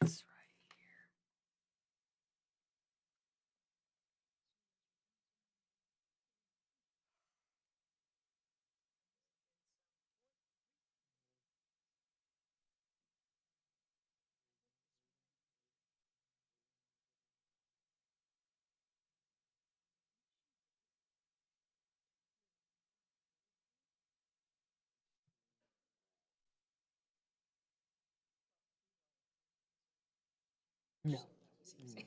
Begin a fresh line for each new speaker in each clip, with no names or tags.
This right here. No. No.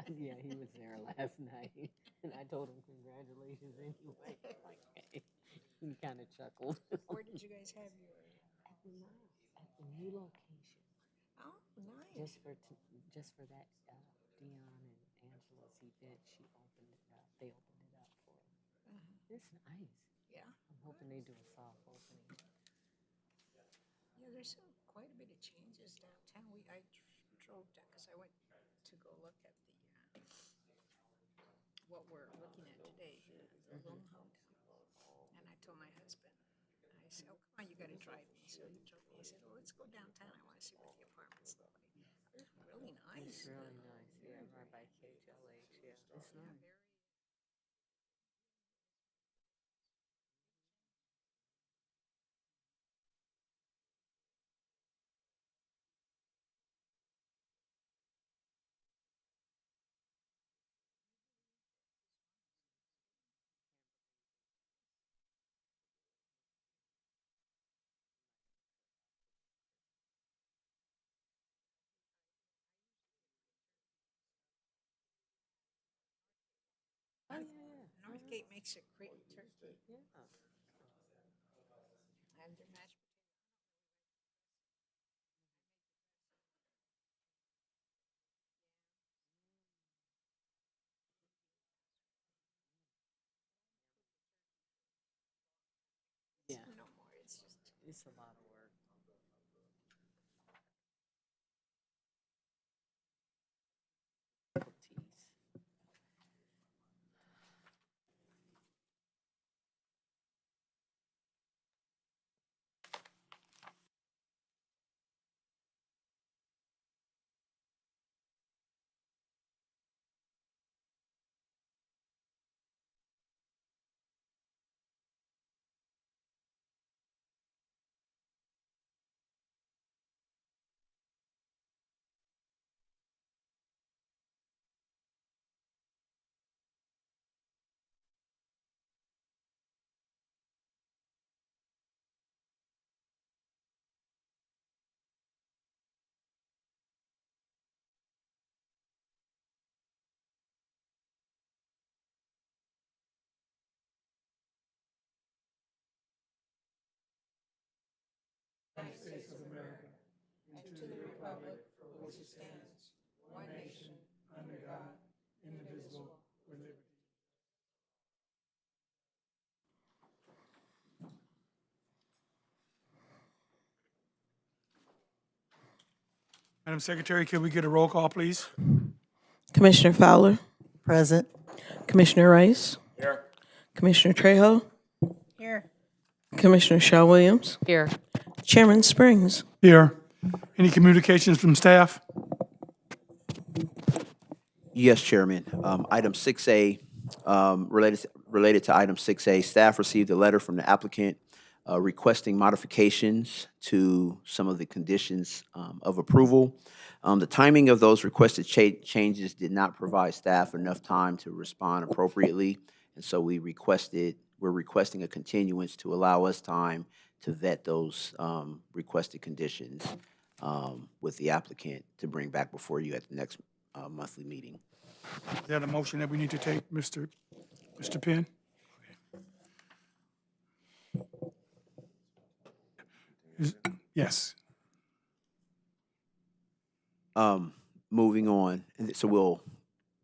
Yeah, he was there last night, and I told him congratulations anyway. Like, hey, he kind of chuckled.
Where did you guys have your?
At the new location,
Oh, nice.
just for that Dion and Angela's event, she opened it up. They opened it up for. It's nice.
Yeah.
I'm hoping they do a soft opening.
Yeah, there's quite a bit of changes downtown. I drove down because I went to go look at what we're looking at today, the Lone Home Temple. And I told my husband, I said, "Oh, come on, you got to drive me." So he drove me. He said, "Oh, let's go downtown. I want to see what the apartments look like." It's really nice.
It's really nice. Yeah, right by KHLH. Yeah, it's
Yeah,
nice.
very.
Oh yeah, yeah.
Northgate makes a great turkey,
Yeah.
and their mashed potatoes.
Yeah.
No more. It's just.
It's a lot of work. Teas.
And to the republic for which it stands, one nation, under God, indivisible, with liberty.
Madam Secretary, could we get a roll call, please?
Commissioner Fowler,
Present.
Commissioner Rice, Commissioner Trejo,
Here.
Commissioner Shaw Williams,
Here.
Chairman Springs.
Here. Any communications from staff?
Yes, Chairman. Item 6A, related to item 6A, staff received a letter from the applicant requesting modifications to some of the conditions of approval. The timing of those requested changes did not provide staff enough time to respond appropriately, and so we're requesting a continuance to allow us time to vet those requested conditions with the applicant to bring back before you at the next monthly meeting.
Is that a motion that we need to take, Mr. Penn? Yes.
Moving on, and so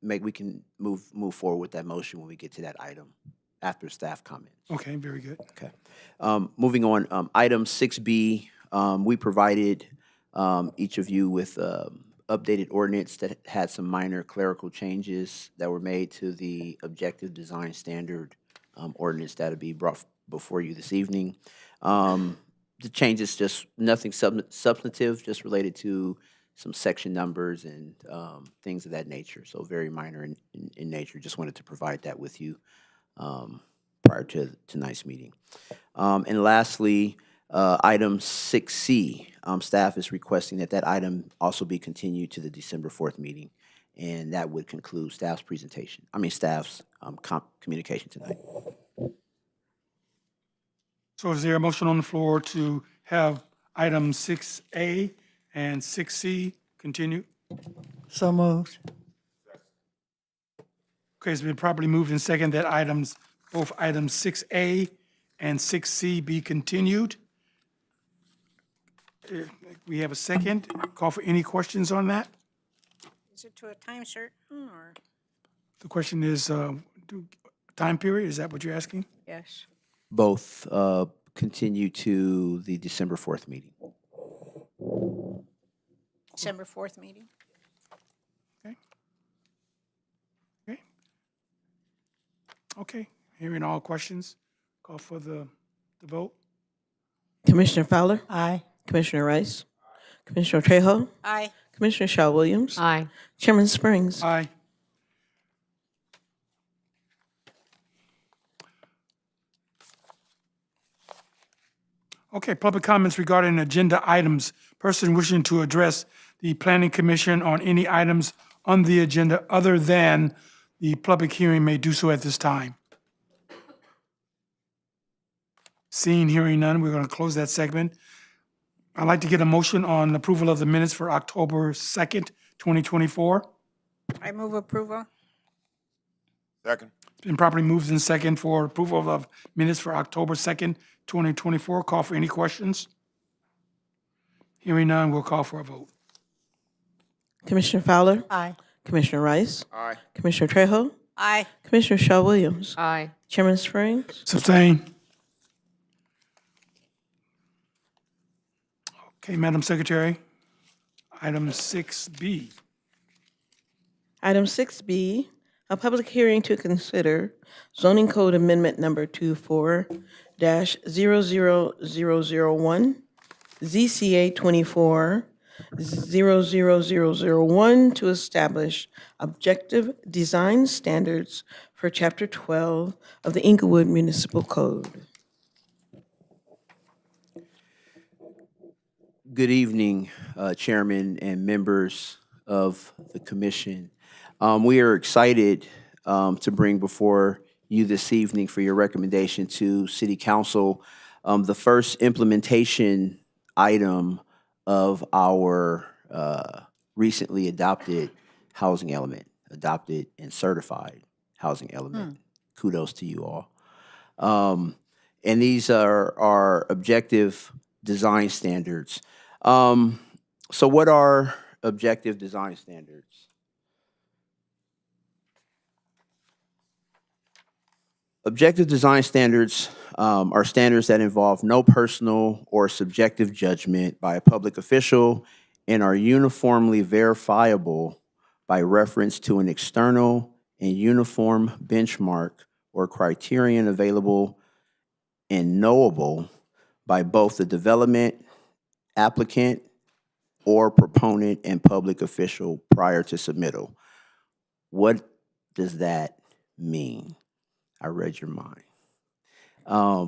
we can move forward with that motion when we get to that item after staff comments.
Okay, very good.
Okay. Moving on, item 6B, We provided each of you with updated ordinance that had some minor clerical changes that were made to the objective design standard ordinance that'll be brought before you this evening. The changes, just nothing substantive, just related to some section numbers and things of that nature. So very minor in nature. Just wanted to provide that with you prior to tonight's meeting. And lastly, item 6C, staff is requesting that item also be continued to the December 4th meeting. And that would conclude staff's communication tonight.
So is there a motion on the floor to have item 6A and 6C continue?
So moved.
Okay, it's been properly moved and second that both items 6A and 6C be continued. We have a second. Call for any questions on that?
Is it to a time certain, or?
The question is, time period, is that what you're asking?
Yes.
Both continue to the December 4th meeting.
December 4th meeting?
Okay, hearing all questions, call for the vote.
Commissioner Fowler,
Aye.
Commissioner Rice, Commissioner Trejo,
Aye.
Commissioner Shaw Williams,
Aye.
Chairman Springs.
Aye. Okay, public comments regarding agenda items. Person wishing to address the Planning Commission on any items on the agenda other than the public hearing may do so at this time. Seeing, hearing none, we're going to close that segment. I'd like to get a motion on approval of the minutes for October 2nd, 2024.
I move approval.
Second.
It's been properly moved in second for approval of minutes for October 2nd, 2024. Call for any questions? Hearing none, we'll call for a vote.
Commissioner Fowler,
Aye.
Commissioner Rice,
Aye.
Commissioner Trejo,
Aye.
Commissioner Shaw Williams,
Aye.
Chairman Springs.
Sustain. Okay, Madam Secretary, item 6B.
Item 6B, a public hearing to consider zoning code amendment number 24-00001, ZCA 24-00001 to establish objective design standards for Chapter 12 of the Inglewood Municipal Code.
Good evening, Chairman and members of the commission. We are excited to bring before you this evening for your recommendation to City Council the first implementation item of our recently adopted housing element, adopted and certified housing element. Kudos to you all. And these are our objective design standards. So what are objective design standards? Objective design standards are standards that involve no personal or subjective judgment by a public official and are uniformly verifiable by reference to an external and uniform benchmark or criterion available and knowable by both the development applicant or proponent and public official prior to submittal. What does that mean? I read your mind.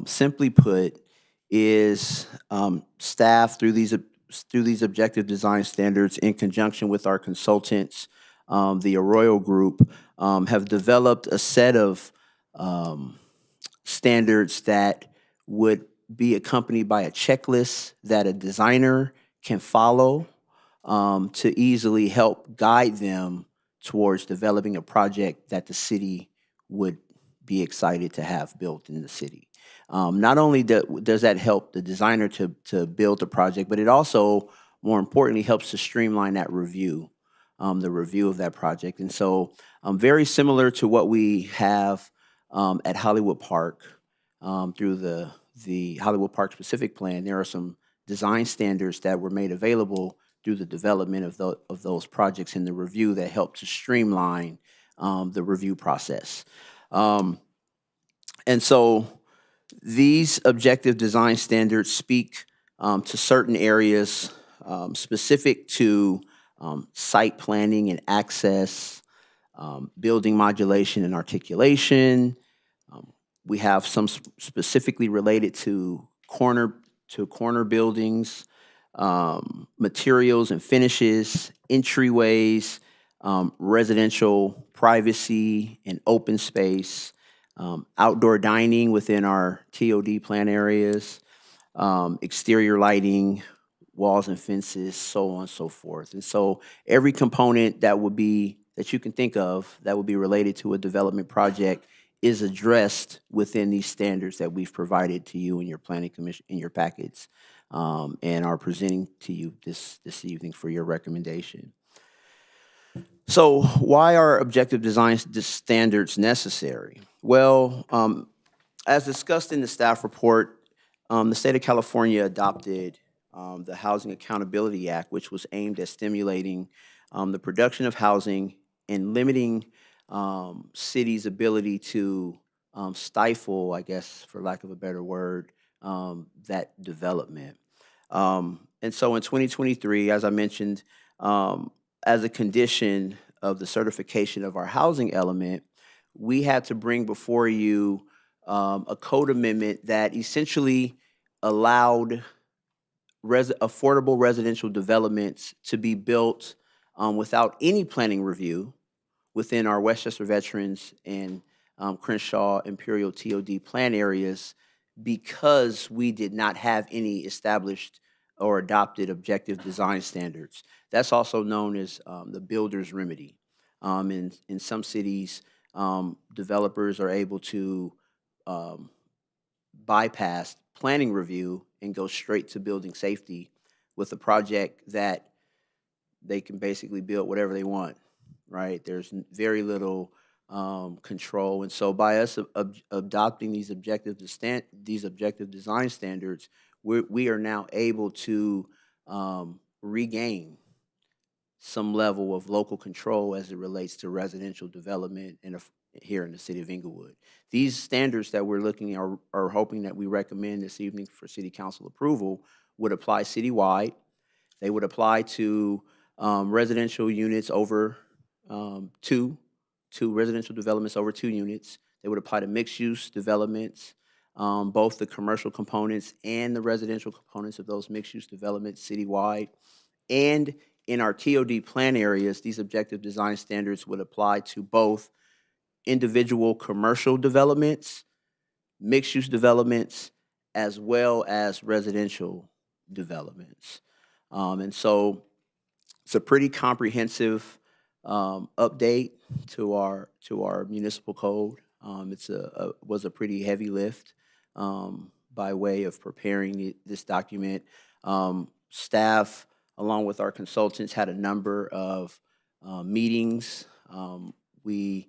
Simply put, is staff through these objective design standards in conjunction with our consultants, the Arroyo Group, have developed a set of standards that would be accompanied by a checklist that a designer can follow to easily help guide them towards developing a project that the city would be excited to have built in the city. Not only does that help the designer to build the project, but it also, more importantly, helps to streamline that review, the review of that project. And so very similar to what we have at Hollywood Park through the Hollywood Park specific plan, there are some design standards that were made available through the development of those projects in the review that helped to streamline the review process. And so these objective design standards speak to certain areas specific to site planning and access, building modulation and articulation. We have some specifically related to corner buildings, materials and finishes, entryways, residential privacy and open space, outdoor dining within our TOD plan areas, exterior lighting, walls and fences, so on and so forth. And so every component that you can think of that would be related to a development project is addressed within these standards that we've provided to you in your planning commission, in your packets, and are presenting to you this evening for your recommendation. So why are objective design standards necessary? Well, as discussed in the staff report, the state of California adopted the Housing Accountability Act, which was aimed at stimulating the production of housing and limiting cities' ability to stifle, I guess, for lack of a better word, that development. And so in 2023, as I mentioned, as a condition of the certification of our housing element, we had to bring before you a code amendment that essentially allowed affordable residential developments to be built without any planning review within our Westchester Veterans and Crenshaw Imperial TOD plan areas, because we did not have any established or adopted objective design standards. That's also known as the builder's remedy. In some cities, developers are able to bypass planning review and go straight to building safety with a project that they can basically build whatever they want, right? There's very little control. And so by us adopting these objective design standards, we are now able to regain some level of local control as it relates to residential development here in the city of Inglewood. These standards that we're looking are hoping that we recommend this evening for city council approval would apply citywide. They would apply to residential units over two residential developments over 2 units. They would apply to mixed-use developments, both the commercial components and the residential components of those mixed-use developments citywide. And in our TOD plan areas, these objective design standards would apply to both individual commercial developments, mixed-use developments, as well as residential developments. And so it's a pretty comprehensive update to our municipal code. Was a pretty heavy lift by way of preparing this document. Staff, along with our consultants, had a number of meetings. We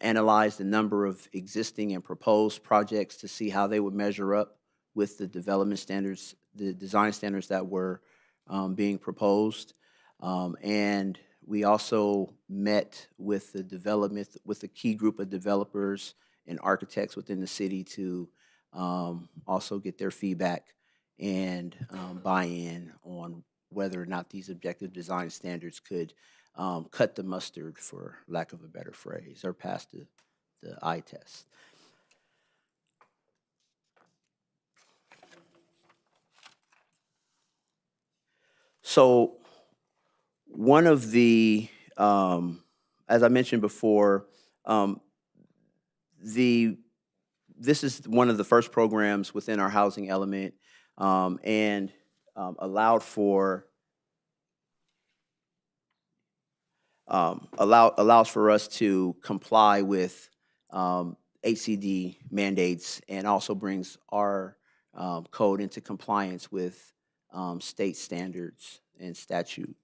analyzed a number of existing and proposed projects to see how they would measure up with the development standards, the design standards that were being proposed. And we also met with with a key group of developers and architects within the city to also get their feedback and buy-in on whether or not these objective design standards could cut the mustard, for lack of a better phrase, or pass the eye test. So one of the, as I mentioned before, this is one of the first programs within our housing element, and allows for us to comply with HCD mandates, and also brings our code into compliance with state standards and statute.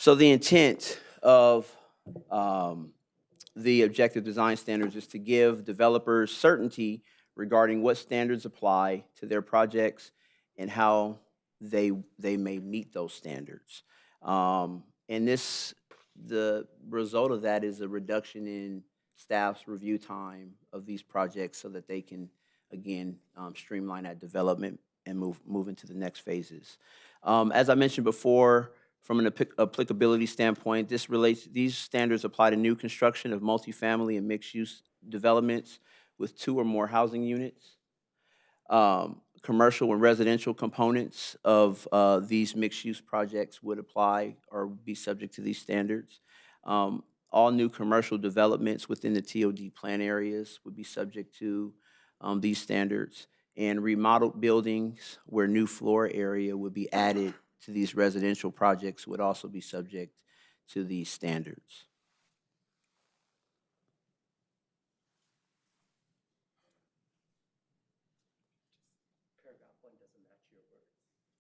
So the intent of the objective design standards is to give developers certainty regarding what standards apply to their projects and how they may meet those standards. And the result of that is a reduction in staff's review time of these projects so that they can, again, streamline that development and move into the next phases. As I mentioned before, from an applicability standpoint, these standards apply to new construction of multifamily and mixed-use developments with 2 or more housing units. Commercial and residential components of these mixed-use projects would apply or be subject to these standards. All new commercial developments within the TOD plan areas would be subject to these standards. And remodeled buildings where new floor area would be added to these residential projects would also be subject to these standards.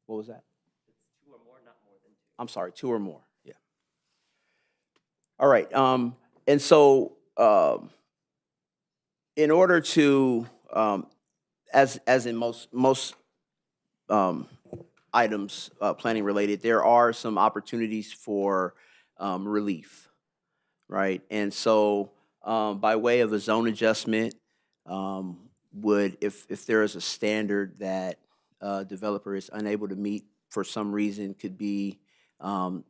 What was that? It's 2 or more, not more than 2. I'm sorry, 2 or more, yeah. All right, and so in order to, as in most items planning related, there are some opportunities for relief, right? And so by way of a zone adjustment, if there is a standard that developer is unable to meet for some reason, could be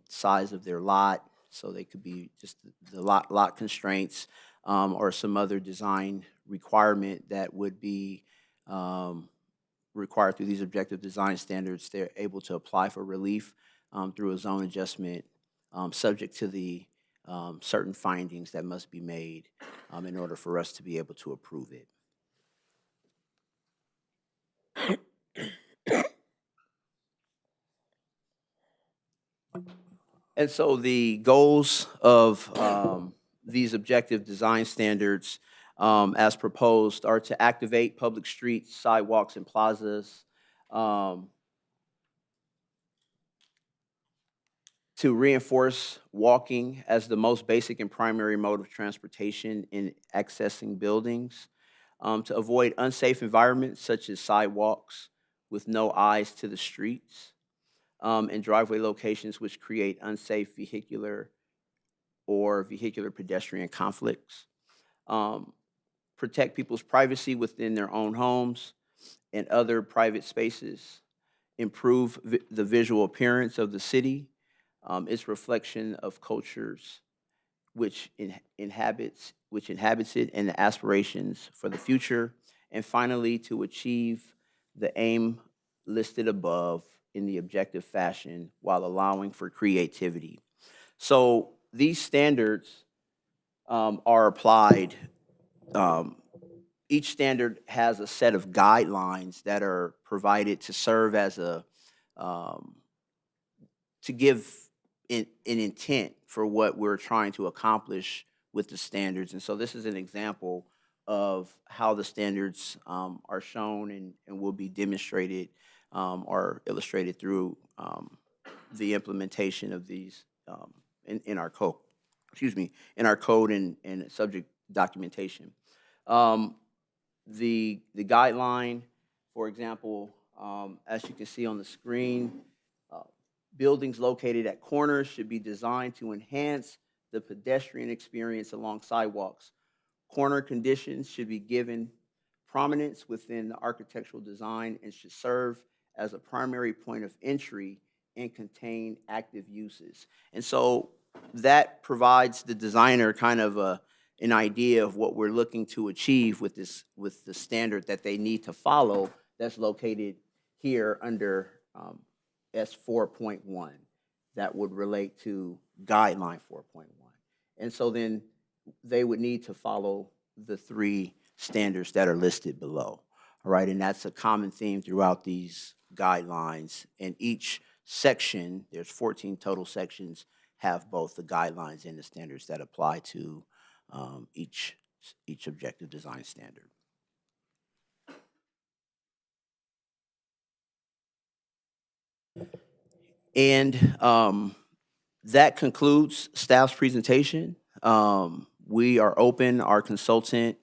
size of their lot, so they could be just the lot constraints, or some other design requirement that would be required through these objective design standards. They're able to apply for relief through a zone adjustment, subject to the certain findings that must be made in order for us to be able to approve it. And so the goals of these objective design standards as proposed are to activate public streets, sidewalks, and plazas, to reinforce walking as the most basic and primary mode of transportation in accessing buildings, to avoid unsafe environments such as sidewalks with no eyes to the streets, and driveway locations which create unsafe vehicular or vehicular pedestrian conflicts, protect people's privacy within their own homes and other private spaces, improve the visual appearance of the city, its reflection of cultures which inhabits it, and the aspirations for the future, and finally to achieve the aim listed above in the objective fashion while allowing for creativity. So these standards are applied. Each standard has a set of guidelines that are provided to serve as to give an intent for what we're trying to accomplish with the standards. And so this is an example of how the standards are shown and will be demonstrated or illustrated through the implementation of these in our code. In our code and subject documentation. The guideline, for example, as you can see on the screen, buildings located at corners should be designed to enhance the pedestrian experience along sidewalks. Corner conditions should be given prominence within the architectural design and should serve as a primary point of entry and contain active uses. And so that provides the designer kind of an idea of what we're looking to achieve with the standard that they need to follow that's located here under S4.1 that would relate to guideline 4.1. And so then they would need to follow the 3 standards that are listed below. All right, and that's a common theme throughout these guidelines. And each section, there's 14 total sections, have both the guidelines and the standards that apply to each objective design standard. And that concludes staff's presentation. We are open. Our consultant,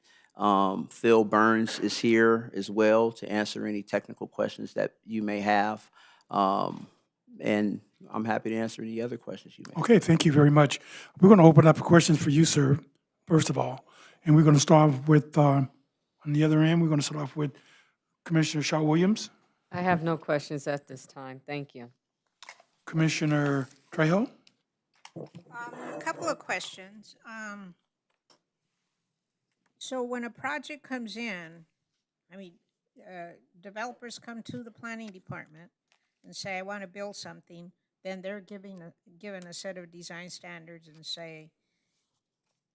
Phil Burns, is here as well to answer any technical questions that you may have. And I'm happy to answer any other questions you may have.
Okay, thank you very much. We're going to open up questions for you, sir, first of all. And we're going to start off with, on the other end, we're going to start off with Commissioner Shaw Williams,
I have no questions at this time. Thank you.
Commissioner Trejo.
A couple of questions. So when a project comes in, I mean, developers come to the planning department and say, I want to build something, then they're given a set of design standards and say,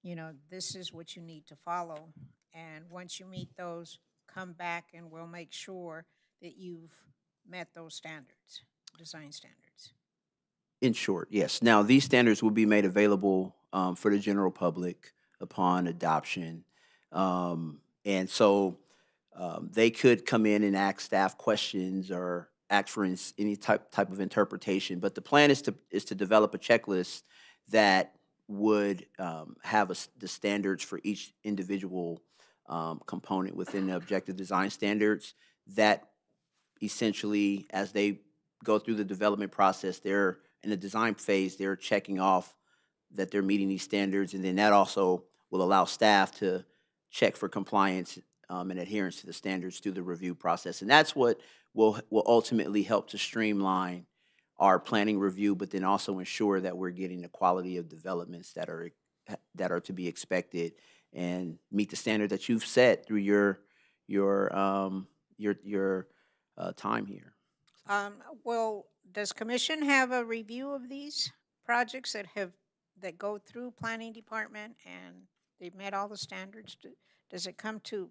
you know, this is what you need to follow. And once you meet those, come back and we'll make sure that you've met those standards, design standards.
In short, yes. Now, these standards will be made available for the general public upon adoption. And so they could come in and ask staff questions or ask for any type of interpretation. But the plan is to develop a checklist that would have the standards for each individual component within the objective design standards that essentially, as they go through the development process, they're in the design phase, they're checking off that they're meeting these standards, and then that also will allow staff to check for compliance and adherence to the standards through the review process. And that's what will ultimately help to streamline our planning review, but then also ensure that we're getting the quality of developments that are to be expected and meet the standard that you've set through your time here.
Well, does commission have a review of these projects that go through planning department and they've met all the standards? Does it come to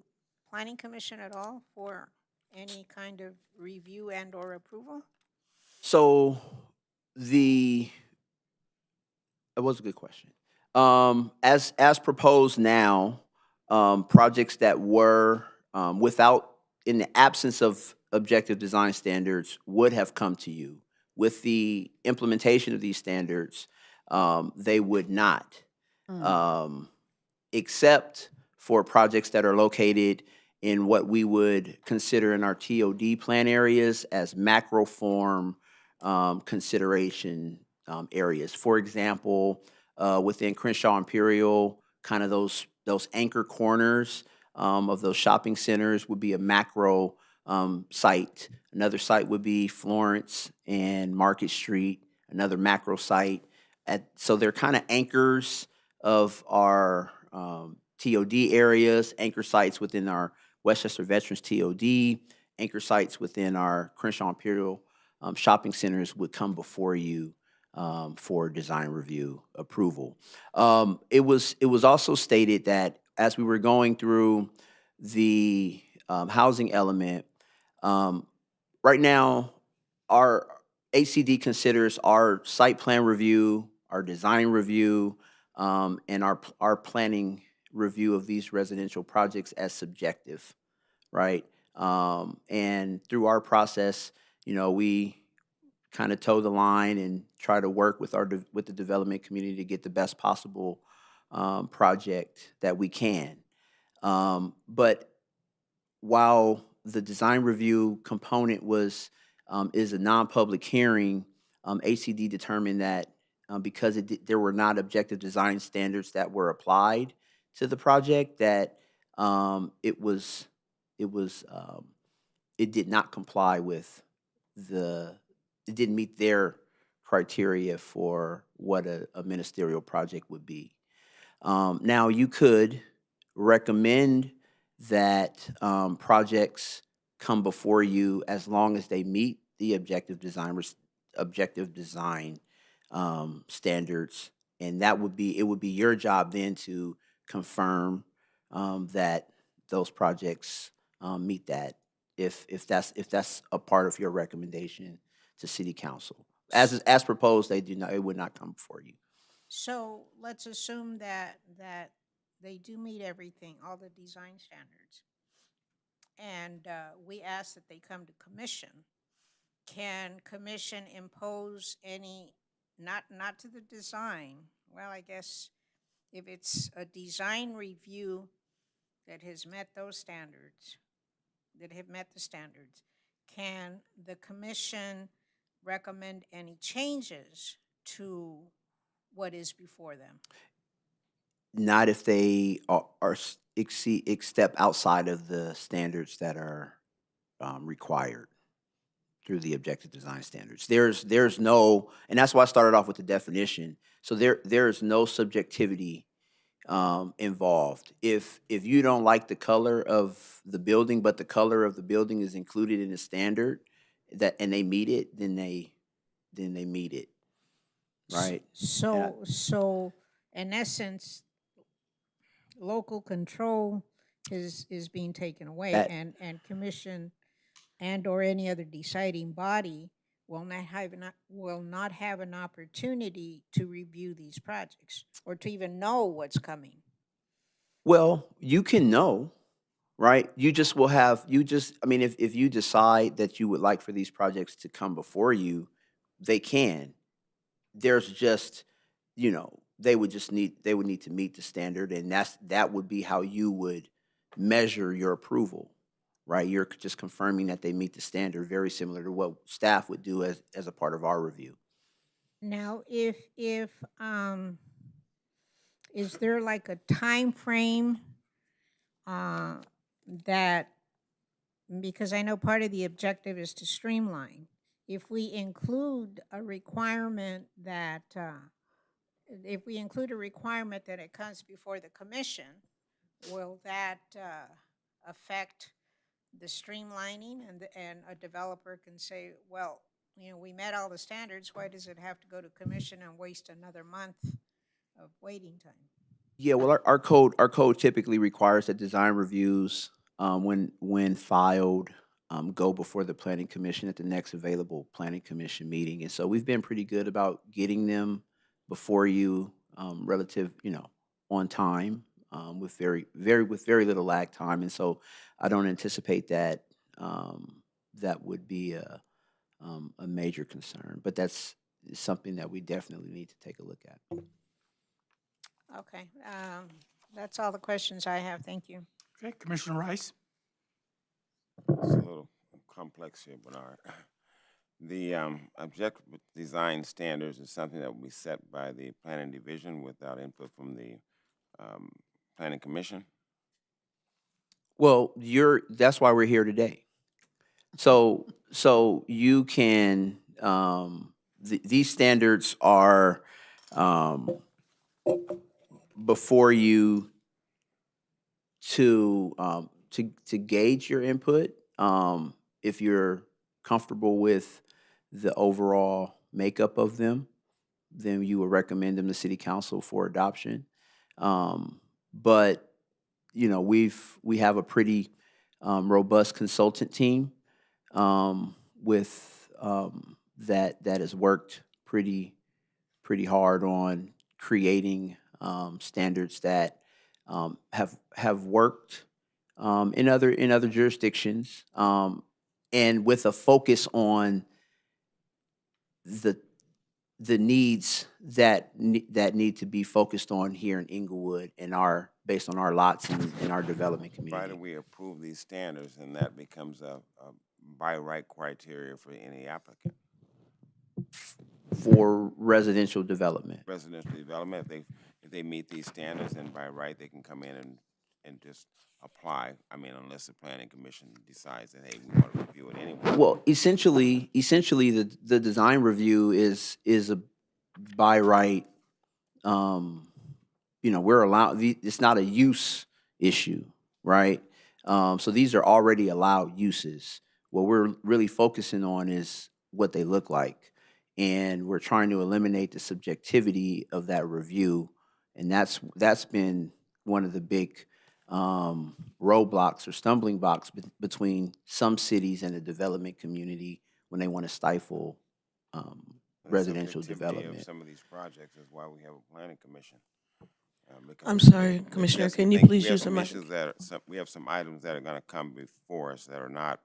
planning commission at all for any kind of review and or approval?
So that was a good question. As proposed now, projects that were in the absence of objective design standards would have come to you. With the implementation of these standards, they would not, except for projects that are located in what we would consider in our TOD plan areas as macro form consideration areas. For example, within Crenshaw Imperial, kind of those anchor corners of those shopping centers would be a macro site. Another site would be Florence and Market Street, another macro site. So they're kind of anchors of our TOD areas, anchor sites within our Westchester Veterans TOD, anchor sites within our Crenshaw Imperial shopping centers would come before you for design review approval. It was also stated that as we were going through the housing element, right now our HCD considers our site plan review, our design review, and our planning review of these residential projects as subjective, right? And through our process, we kind of toe the line and try to work with the development community to get the best possible project that we can. But while the design review component is a non-public hearing, HCD determined that because there were not objective design standards that were applied to the project, that it did not comply with it didn't meet their criteria for what a ministerial project would be. Now, you could recommend that projects come before you as long as they meet the objective design standards, and it would be your job then to confirm that those projects meet that. If that's a part of your recommendation to City Council, as proposed, it would not come before you.
So let's assume that they do meet everything, all the design standards, and we ask that they come to commission. Can commission impose any, not to the design? Well, I guess if it's a design review that has met those standards, that have met the standards, can the commission recommend any changes to what is before them?
Not if they step outside of the standards that are required through the objective design standards. There's no, and that's why I started off with the definition. So there's no subjectivity involved. If you don't like the color of the building, but the color of the building is included in the standard and they meet it, then they meet it, right?
So in essence, local control is being taken away,
That-
and commission and/or any other deciding body will not have an opportunity to review these projects or to even know what's coming.
Well, you can know, right? You just will have, I mean, if you decide that you would like for these projects to come before you, they can. There's just, they would need to meet the standard, and that would be how you would measure your approval, right? You're just confirming that they meet the standard, very similar to what staff would do as a part of our review.
Now, if is there like a time frame that, because I know part of the objective is to streamline, if we include a requirement that it comes before the commission, will that affect the streamlining, and a developer can say, well, we met all the standards, why does it have to go to commission and waste another month of waiting time?
Yeah, well, our code typically requires that design reviews, when filed, go before the planning commission at the next available planning commission meeting. And so we've been pretty good about getting them before you, relative, on time, with very little lag time. And so I don't anticipate that, that would be a major concern, but that's something that we definitely need to take a look at.
Okay, that's all the questions I have. Thank you.
Okay, Commissioner Rice?
It's a little complex here, Bernard. The objective design standards is something that will be set by the planning division without input from the planning commission.
Well, that's why we're here today. So you can, these standards are, before you to gauge your input, if you're comfortable with the overall makeup of them, then you would recommend them to city council for adoption. But we have a pretty robust consultant team with that has worked pretty hard on creating standards that have worked in other jurisdictions, and with a focus on the needs that need to be focused on here in Inglewood and based on our lots and our development community.
Provided we approve these standards, and that becomes a by right criteria for any applicant.
For residential development.
Residential development, if they meet these standards, then by right, they can come in and just apply. I mean, unless the planning commission decides that, hey, we want to review it anyway.
Well, essentially, the design review is a by right. We're allowed. It's not a use issue, right? So these are already allowed uses. What we're really focusing on is what they look like, and we're trying to eliminate the subjectivity of that review, and that's been one of the big roadblocks or stumbling blocks between some cities and the development community when they want to stifle residential
Subjectivity
development.
of some of these projects is why we have a planning commission. Because
I'm sorry,
we
Commissioner,
have some
can you
things-
please
we have
use the
some
mic?
issues we have some items that are going to come before us that are not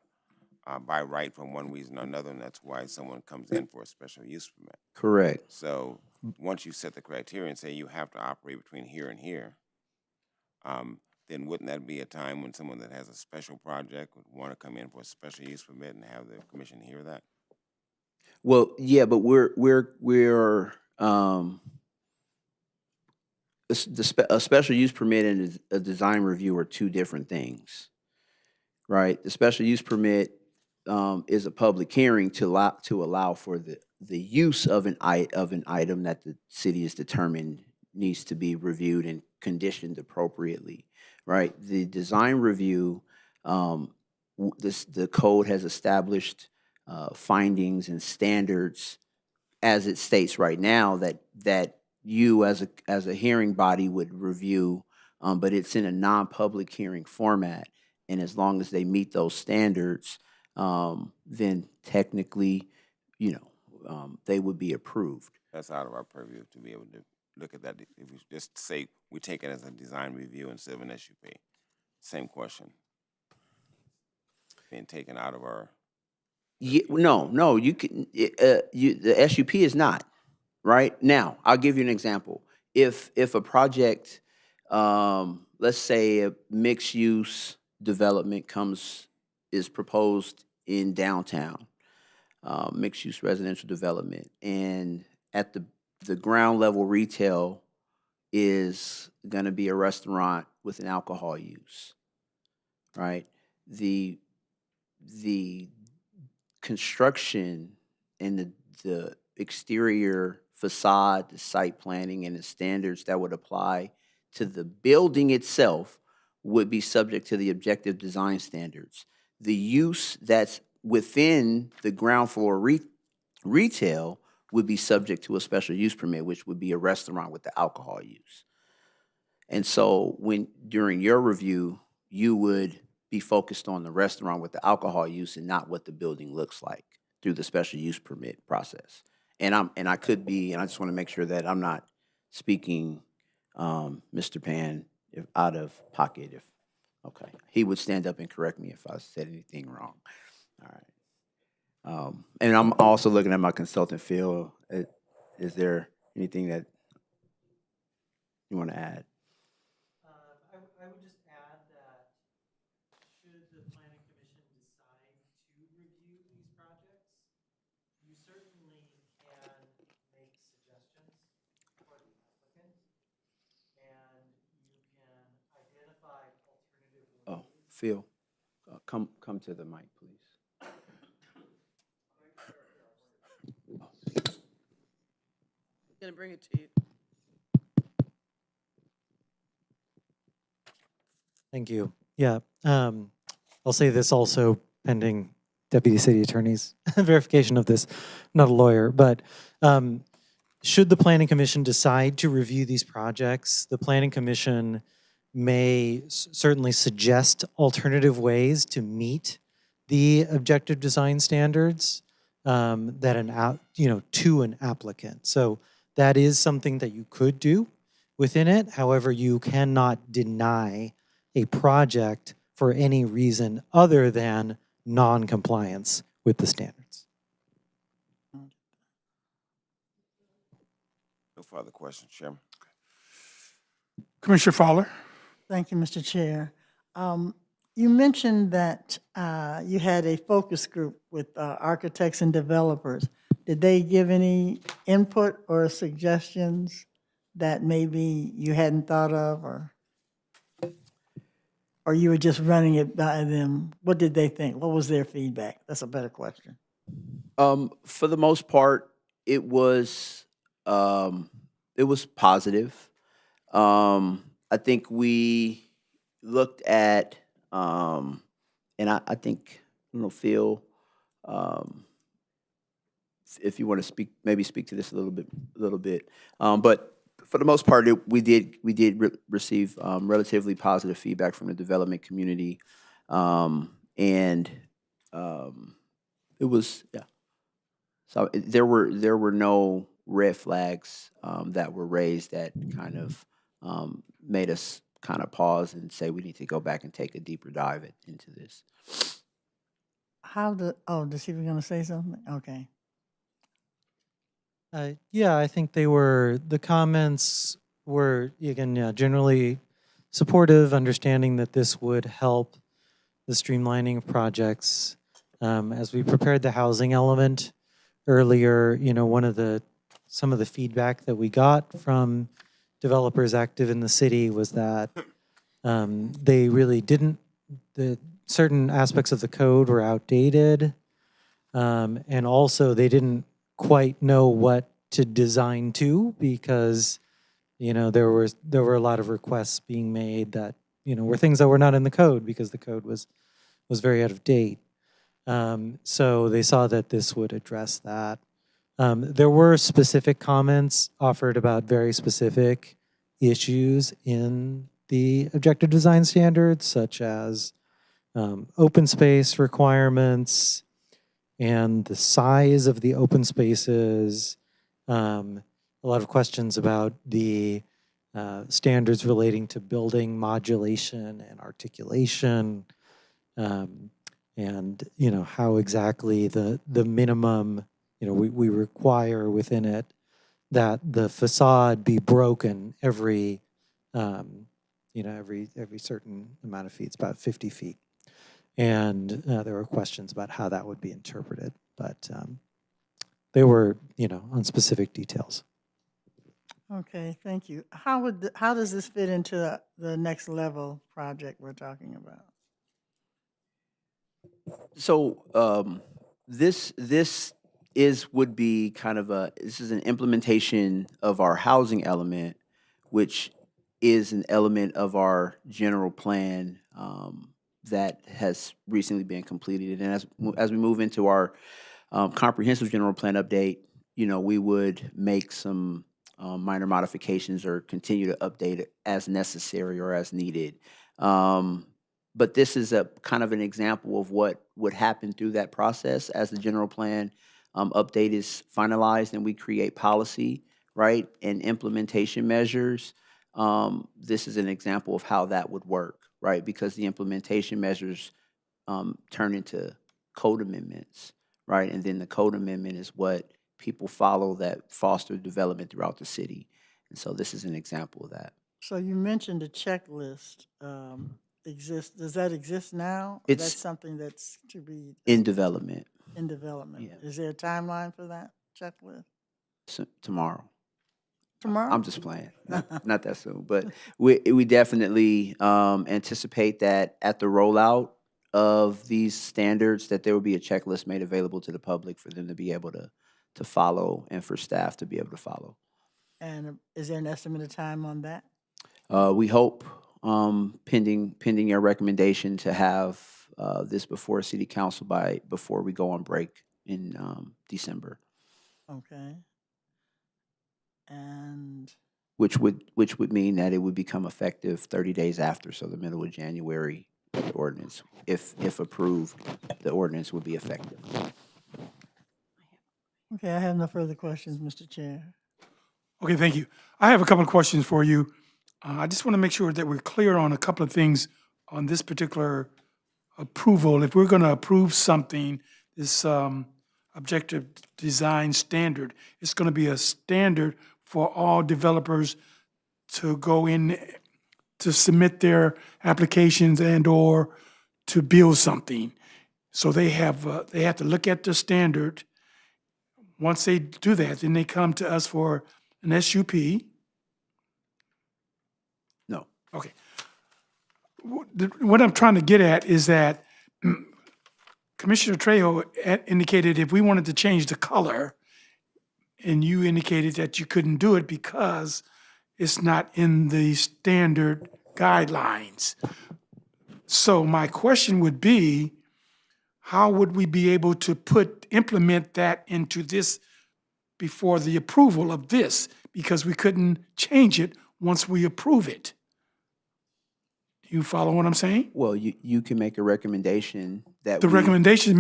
by right for one reason or another, and that's why someone comes in for a special use permit.
Correct.
So once you set the criteria and say you have to operate between here and here, then wouldn't that be a time when someone that has a special project would want to come in for a special use permit and have the commission hear that?
Well, yeah, but we're a special use permit and a design review are two different things, right? The special use permit is a public hearing to allow for the use of an item that the city has determined needs to be reviewed and conditioned appropriately, right? The design review, the code has established findings and standards as it states right now that you as a hearing body would review, but it's in a non-public hearing format, and as long as they meet those standards, then technically, they would be approved.
That's out of our purview to be able to look at that. If we just say we take it as a design review instead of an SUP, same question. Being taken out of our,
Yeah, no, you can, the SUP is not, right? Now, I'll give you an example. If a project, let's say a mixed-use development is proposed in downtown, mixed-use residential development, and at the ground level retail is gonna be a restaurant with an alcohol use, right? The construction and the exterior facade, the site planning, and the standards that would apply to the building itself would be subject to the objective design standards. The use that's within the ground floor retail would be subject to a special use permit, which would be a restaurant with the alcohol use. And so during your review, you would be focused on the restaurant with the alcohol use and not what the building looks like through the special use permit process. And I could be, and I just want to make sure that I'm not speaking, Mr. Pan, out of pocket. Okay, he would stand up and correct me if I said anything wrong. All right. And I'm also looking at my consultant, Phil. Is there anything that you want to add?
I would just add that should the planning commission decide to review these projects, you certainly can make suggestions for the applicant, and you can identify alternative ways.
Oh, Phil, come to the mic, please.
Gonna bring it to you.
Thank you. Yeah, I'll say this also pending Deputy City Attorney's verification of this. I'm not a lawyer, but should the Planning Commission decide to review these projects, the Planning Commission may certainly suggest alternative ways to meet the objective design standards to an applicant. So that is something that you could do within it. However, you cannot deny a project for any reason other than non-compliance with the standards.
no further questions, Chairman.
Commissioner Fowler?
Thank you, Mr. Chair. You mentioned that you had a focus group with architects and developers. Did they give any input or suggestions that maybe you hadn't thought of, or you were just running it by them? What did they think? What was their feedback? That's a better question.
For the most part, it was positive. I think we looked at, and I think, Phil, if you want to speak to this a little bit. But for the most part, we did receive relatively positive feedback from the development community, and it was, yeah. So there were no red flags that were raised that kind of made us kind of pause and say we need to go back and take a deeper dive into this.
Does she was going to say something? Okay.
Yeah, I think the comments were, again, yeah, generally supportive, understanding that this would help the streamlining of projects. As we prepared the housing element earlier, some of the feedback that we got from developers active in the city was that they really didn't, the certain aspects of the code were outdated. And also they didn't quite know what to design to because, there were a lot of requests being made that, were things that were not in the code because the code was very out of date. So they saw that this would address that. There were specific comments offered about very specific issues in the objective design standards, such as open space requirements and the size of the open spaces. A lot of questions about the standards relating to building modulation and articulation. And how exactly the minimum we require within it that the facade be broken every every certain amount of feet. It's about 50 feet, and there were questions about how that would be interpreted, but they were on specific details.
Okay, thank you. How does this fit into the next level project we're talking about?
So this would be kind of this is an implementation of our housing element, which is an element of our general plan that has recently been completed. And as we move into our comprehensive general plan update, we would make some minor modifications or continue to update it as necessary or as needed. But this is a kind of an example of what would happen through that process as the general plan update is finalized and we create policy, right, and implementation measures. This is an example of how that would work, right, because the implementation measures turn into code amendments, right, and then the code amendment is what people follow that foster development throughout the city. And so this is an example of that.
So you mentioned a checklist exists. Does that exist now? Or
It's
that's something that's to be
in development
in development.
Yeah.
Is there a timeline for that checklist?
tomorrow.
Tomorrow?
I'm just playing, not that soon, but we definitely anticipate that at the rollout of these standards, that there will be a checklist made available to the public for them to be able to follow and for staff to be able to follow.
And is there an estimated time on that?
We hope, pending your recommendation, to have this before City Council before we go on break in December,
Okay. And
which would mean that it would become effective 30 days after, so the middle of January, the ordinance, if approved, the ordinance would be effective.
okay, I have no further questions, Mr. Chair.
Okay, thank you. I have a couple of questions for you. I just want to make sure that we're clear on a couple of things on this particular approval. If we're going to approve something, this objective design standard, it's going to be a standard for all developers to go in to submit their applications and/or to build something. So they have to look at the standard. Once they do that, then they come to us for an SUP.
No.
Okay. What I'm trying to get at is that Commissioner Trejo indicated if we wanted to change the color, and you indicated that you couldn't do it because it's not in the standard guidelines. So my question would be, how would we be able to implement that into this before the approval of this? Because we couldn't change it once we approve it. You follow what I'm saying?
Well, you can make a recommendation that
The recommendation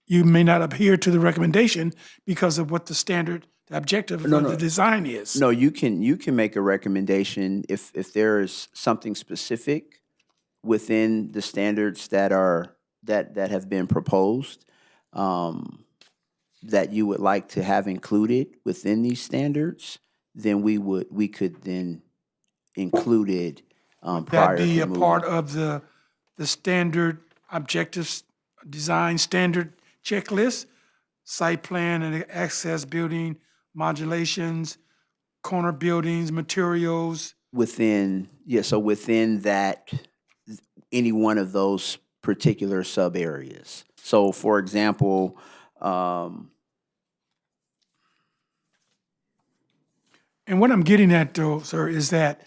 you may not adhere to the recommendation because of what the standard, the objective of the design is.
No, you can make a recommendation if there is something specific within the standards that have been proposed. that you would like to have included within these standards, then we could then include it prior
That be
to
a
moving.
part of the standard objectives, design standard checklist, site plan and access building, modulations, corner buildings, materials.
Within, yeah, so within that, any one of those particular sub areas. So for example,
And what I'm getting at though, sir, is that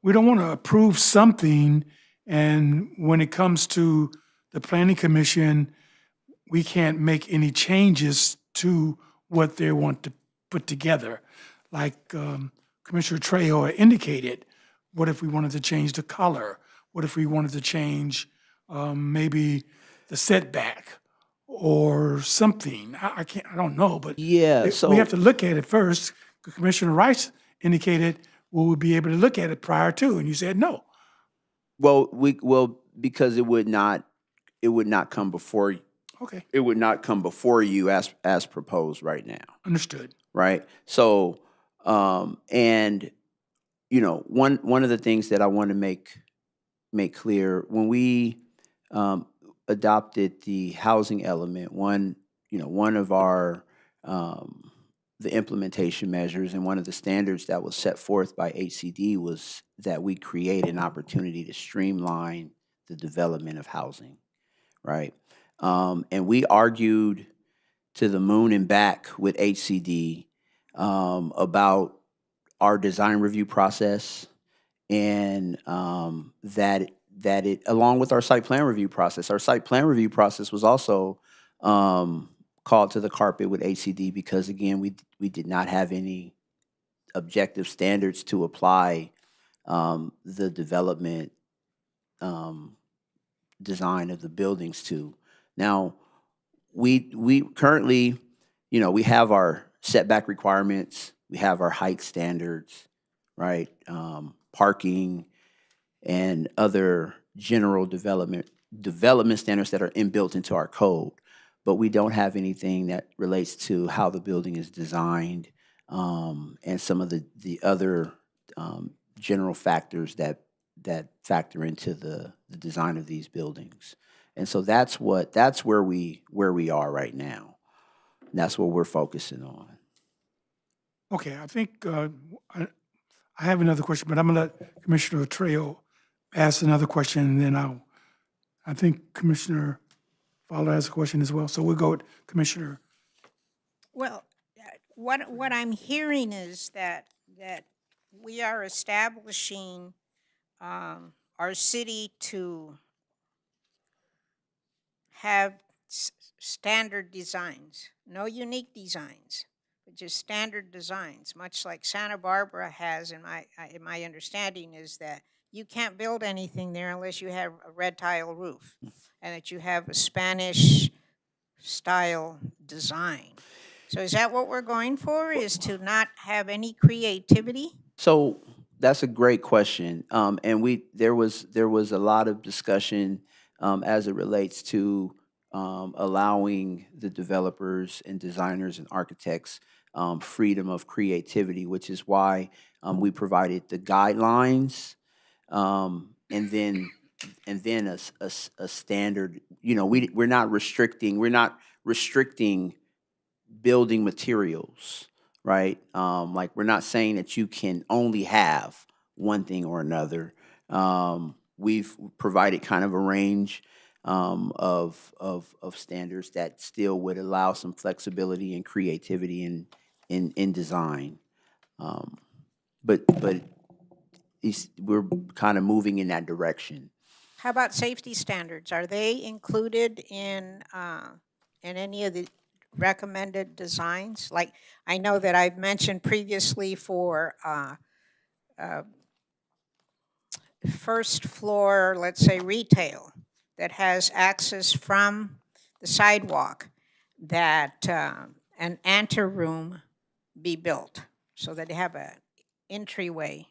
we don't want to approve something and when it comes to the planning commission, we can't make any changes to what they want to put together. Like Commissioner Trejo indicated, what if we wanted to change the color? What if we wanted to change maybe the setback or something? I can't, I don't know, but
Yeah,
we have
so-
to look at it first. Commissioner Rice indicated we would be able to look at it prior to, and you said no.
well, because it would not come before,
Okay,
it would not come before you as proposed right now.
understood.
Right? So, and you know, one of the things that I want to make clear when we adopted the housing element, one of our the implementation measures and one of the standards that was set forth by HCD was that we create an opportunity to streamline the development of housing, right? And we argued to the moon and back with HCD about our design review process and that it, along with our site plan review process, our site plan review process was also called to the carpet with HCD because, again, we did not have any objective standards to apply the development design of the buildings to. Now, we currently, we have our setback requirements, we have our height standards, right? Parking and other general development standards that are inbuilt into our code. But we don't have anything that relates to how the building is designed and some of the other general factors that factor into the design of these buildings. And so that's where we are right now. And that's what we're focusing on.
Okay, I think I have another question, but I'm gonna let Commissioner Trejo ask another question, and then I think Commissioner Fowler has a question as well. So we'll go with Commissioner.
Well, what I'm hearing is that we are establishing our city to have standard designs, no unique designs, but just standard designs, much like Santa Barbara has. In my understanding is that you can't build anything there unless you have a red tile roof, and that you have a Spanish style design. So is that what we're going for? Is to not have any creativity?
So that's a great question, and there was a lot of discussion as it relates to allowing the developers and designers and architects freedom of creativity, which is why we provided the guidelines and then a standard. We're not restricting building materials, right? Like we're not saying that you can only have one thing or another. We've provided kind of a range of standards that still would allow some flexibility and creativity in design. But we're kind of moving in that direction.
How about safety standards? Are they included in any of the recommended designs? Like, I know that I've mentioned previously for first floor, let's say retail, that has access from the sidewalk, that an anteroom be built so that they have an entryway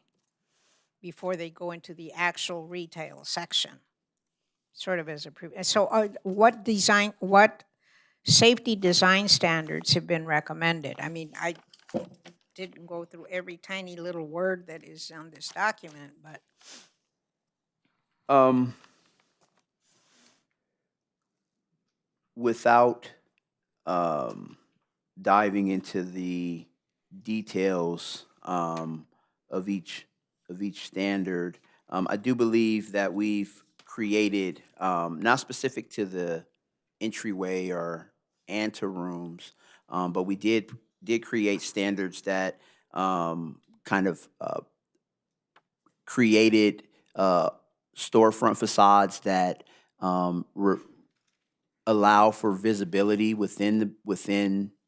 before they go into the actual retail section, sort of as a so what safety design standards have been recommended. I mean, I didn't go through every tiny little word that is on this document, but
Without diving into the details of each standard, I do believe that we've created, not specific to the entryway or anterooms, but we did create standards that kind of created storefront facades that allow for visibility within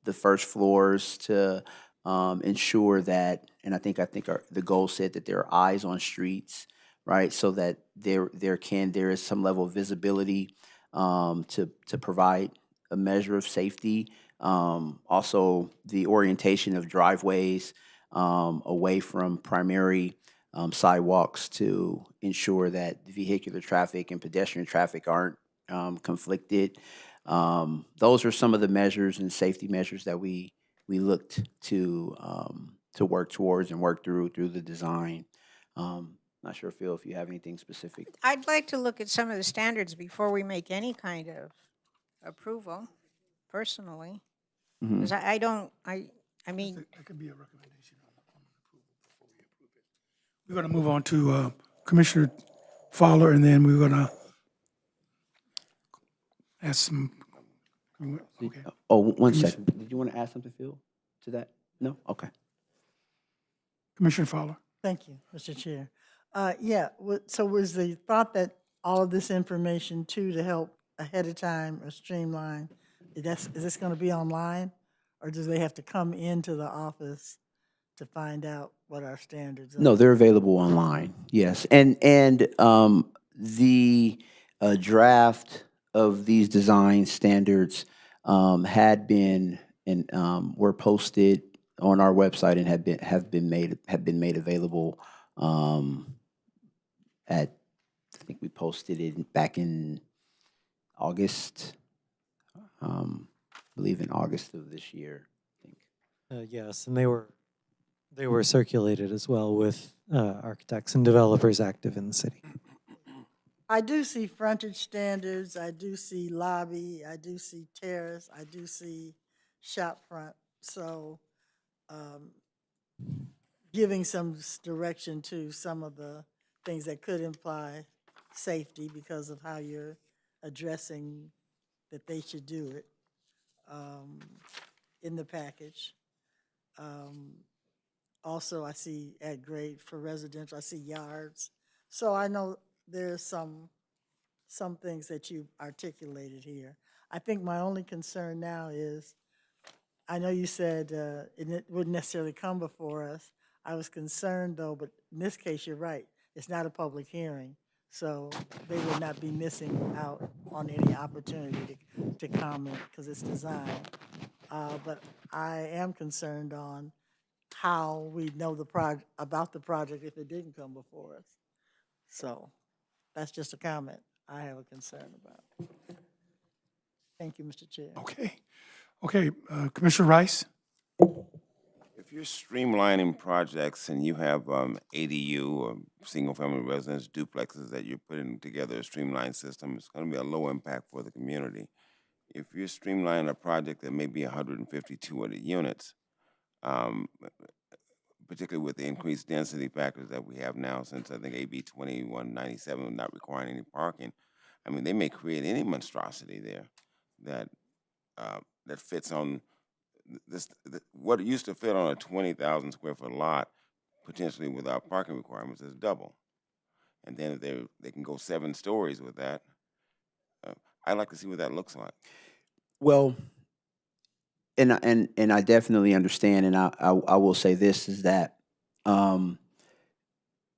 the first floors to ensure that, and I think the goal said that there are eyes on streets, right? So that there is some level of visibility to provide a measure of safety. Also, the orientation of driveways away from primary sidewalks to ensure that vehicular traffic and pedestrian traffic aren't conflicted. Those are some of the measures and safety measures that we looked to work towards and work through the design. Not sure, Phil, if you have anything specific.
I'd like to look at some of the standards before we make any kind of approval, personally.
Mhm.
Because I don't, I mean,
That could be a recommendation on approval before we approve it. We're going to move on to Commissioner Fowler, and then we're going to ask some. Okay.
Oh, one second. Did you want to add something, Phil, to that? No? Okay.
Commissioner Fowler.
Thank you, Mr. Chair. Yeah, so was the thought that all of this information too, to help ahead of time or streamline, is this going to be online? Or do they have to come into the office to find out what our standards are?
No, they're available online. Yes, and the draft of these design standards had been and were posted on our website and have been made available at, I think we posted it back in August. I believe in August of this year. I think.
Yes, and they were circulated as well with architects and developers active in the city.
I do see frontage standards, I do see lobby, I do see terrace, I do see shop front. So giving some direction to some of the things that could imply safety because of how you're addressing that they should do it in the package. Also, I see at grade for residential, I see yards. So I know there's some things that you articulated here. I think my only concern now is, I know you said it wouldn't necessarily come before us. I was concerned though, but in this case, you're right. It's not a public hearing, so they would not be missing out on any opportunity to comment because it's design. But I am concerned on how we know about the project if it didn't come before us. So that's just a comment I have a concern about. Thank you, Mr. Chair.
Okay, Commissioner Rice?
If you're streamlining projects and you have ADU or single-family residence duplexes that you're putting together a streamlined system, it's going to be a low impact for the community. If you're streamlining a project that may be 150, 200 units, particularly with the increased density factors that we have now since I think AB 2197 not requiring any parking, I mean, they may create any monstrosity there that that fits on what used to fit on a 20,000 square foot lot, potentially without parking requirements, is double. And then if they can go 7 stories with that, I'd like to see what that looks like.
Well, and I definitely understand, and I will say this is that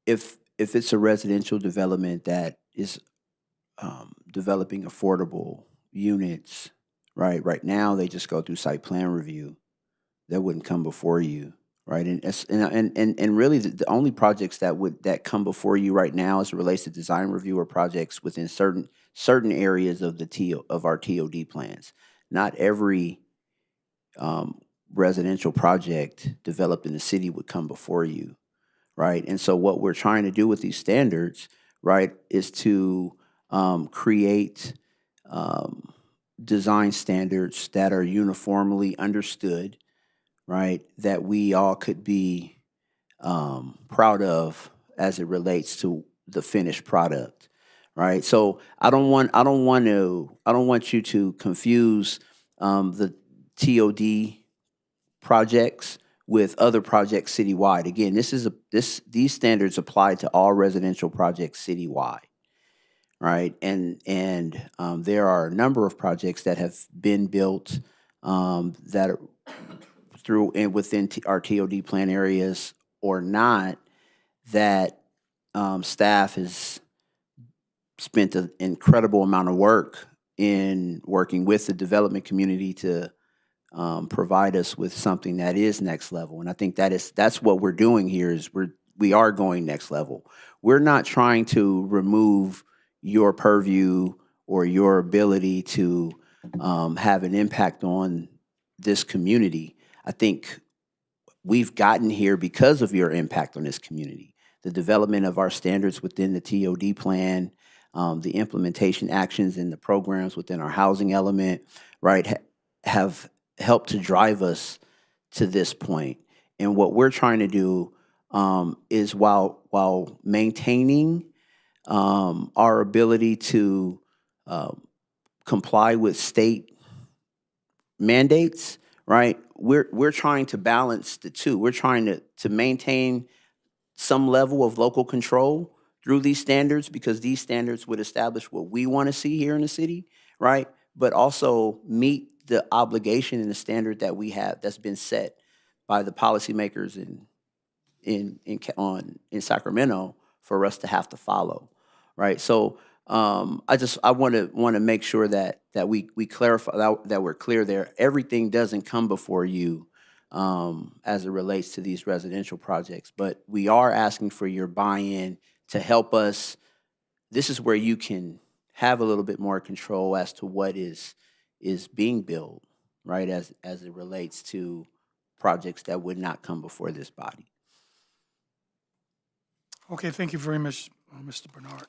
if it's a residential development that is developing affordable units, right now they just go through site plan review. That wouldn't come before you, right? And really the only projects that come before you right now as it relates to design review are projects within certain areas of our TOD plans. not every residential project developed in the city would come before you, right? And so what we're trying to do with these standards, right, is to create design standards that are uniformly understood, right, that we all could be proud of as it relates to the finished product, right? So I don't want you to confuse the TOD projects with other projects citywide. Again, these standards apply to all residential projects citywide, right? And there are a number of projects that have been built that are through and within our TOD plan areas or not, that staff has spent an incredible amount of work in working with the development community to provide us with something that is next level. And I think that's what we're doing here is we are going next level. We're not trying to remove your purview or your ability to have an impact on this community. I think we've gotten here because of your impact on this community. The development of our standards within the TOD plan, the implementation actions and the programs within our housing element, right, have helped to drive us to this point. And what we're trying to do is while maintaining our ability to comply with state mandates, right? We're trying to balance the two. We're trying to maintain some level of local control through these standards because these standards would establish what we want to see here in the city, right? But also meet the obligation and the standard that we have that's been set by the policymakers in Sacramento for us to have to follow, right? So I want to make sure that we clarify that we're clear there. Everything doesn't come before you as it relates to these residential projects, but we are asking for your buy-in to help us. This is where you can have a little bit more control as to what is being built, right? As it relates to projects that would not come before this body.
Okay, thank you very much, Mr. Bernard.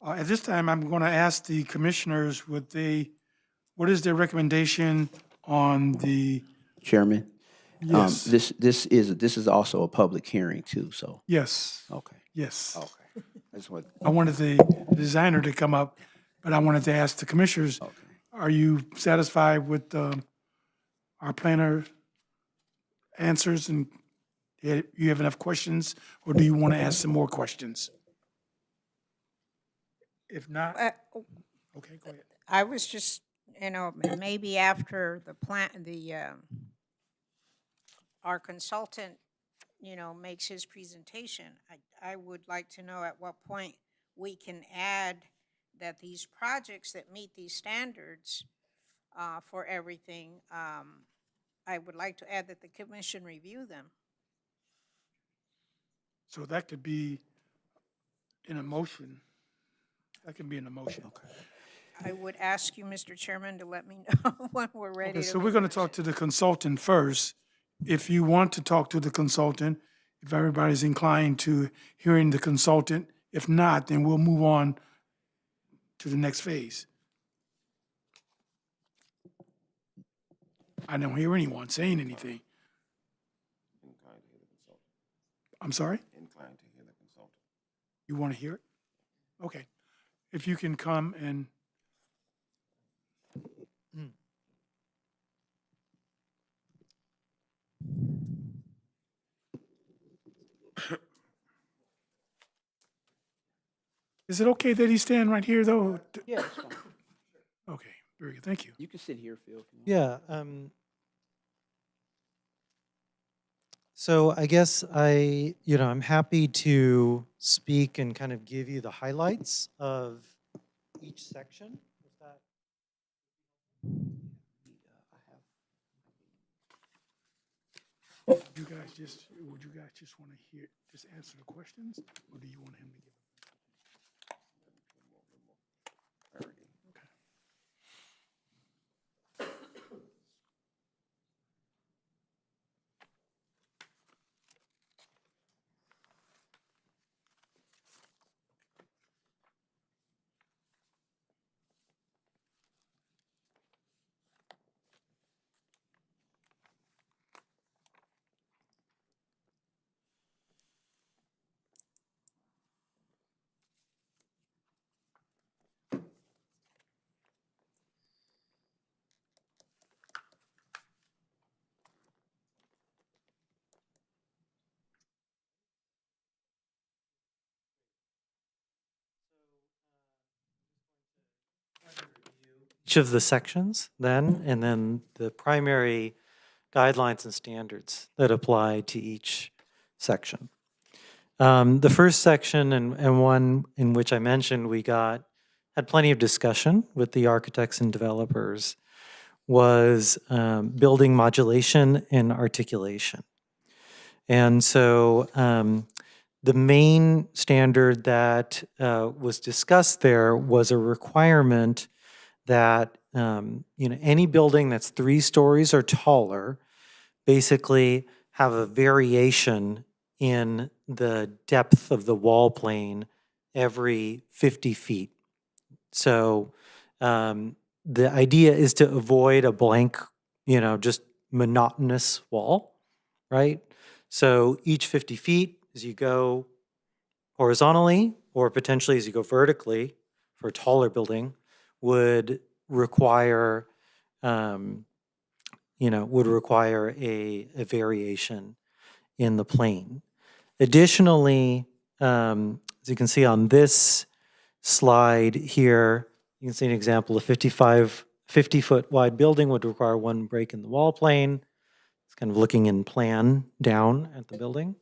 At this time, I'm going to ask the commissioners, what is their recommendation on the,
Chairman,
yes,
this is also a public hearing too. So
yes,
okay,
yes.
okay. I just want
I wanted the designer to come up, but I wanted to ask the commissioners,
okay.
are you satisfied with our planner answers and you have enough questions, or do you want to ask some more questions? If not, okay, go ahead.
I was just, maybe after our consultant, makes his presentation, I would like to know at what point we can add that these projects that meet these standards for everything, I would like to add that the commission review them.
So that could be in a motion. That can be in a motion.
I would ask you, Mr. Chairman, to let me know when we're ready.
Okay,
to
so
make
we're
a
going to talk to the consultant first. If you want to talk to the consultant, if everybody's inclined to hearing the consultant, if not, then we'll move on to the next phase. I don't hear anyone saying anything.
Inclined to hear the consultant.
I'm sorry?
Inclined to hear the consultant.
You want to hear it? Okay. If you can come and. Is it okay that he stand right here, though?
Yeah, it's fine.
Okay, very good. Thank you.
You can sit here, Phil. If you want.
Yeah. So I guess I'm happy to speak and kind of give you the highlights of each section. Is that
Would you guys just want to just answer the questions, or do you want him to give?
each of the sections then, and then the primary guidelines and standards that apply to each section. The first section and one in which I mentioned had plenty of discussion with the architects and developers was building modulation and articulation. And so the main standard that was discussed there was a requirement that any building that's 3 stories or taller basically have a variation in the depth of the wall plane every 50 feet. So the idea is to avoid a blank, just monotonous wall, right? So each 50 feet, as you go horizontally or potentially as you go vertically for a taller building, would require, a variation in the plane. Additionally, as you can see on this slide here, you can see an example of 50-foot wide building would require 1 break in the wall plane. It's kind of looking in plan down at the building.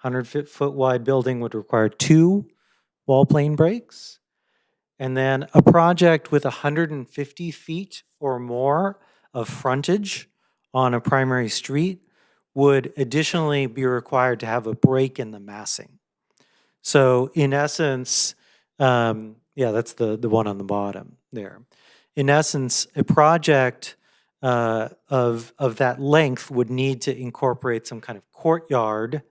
100-foot wide building would require 2 wall plane breaks. And then a project with 150 feet or more of frontage on a primary street would additionally be required to have a break in the massing. So in essence, that's the one on the bottom there. In essence, a project of that length would need to incorporate some kind of courtyard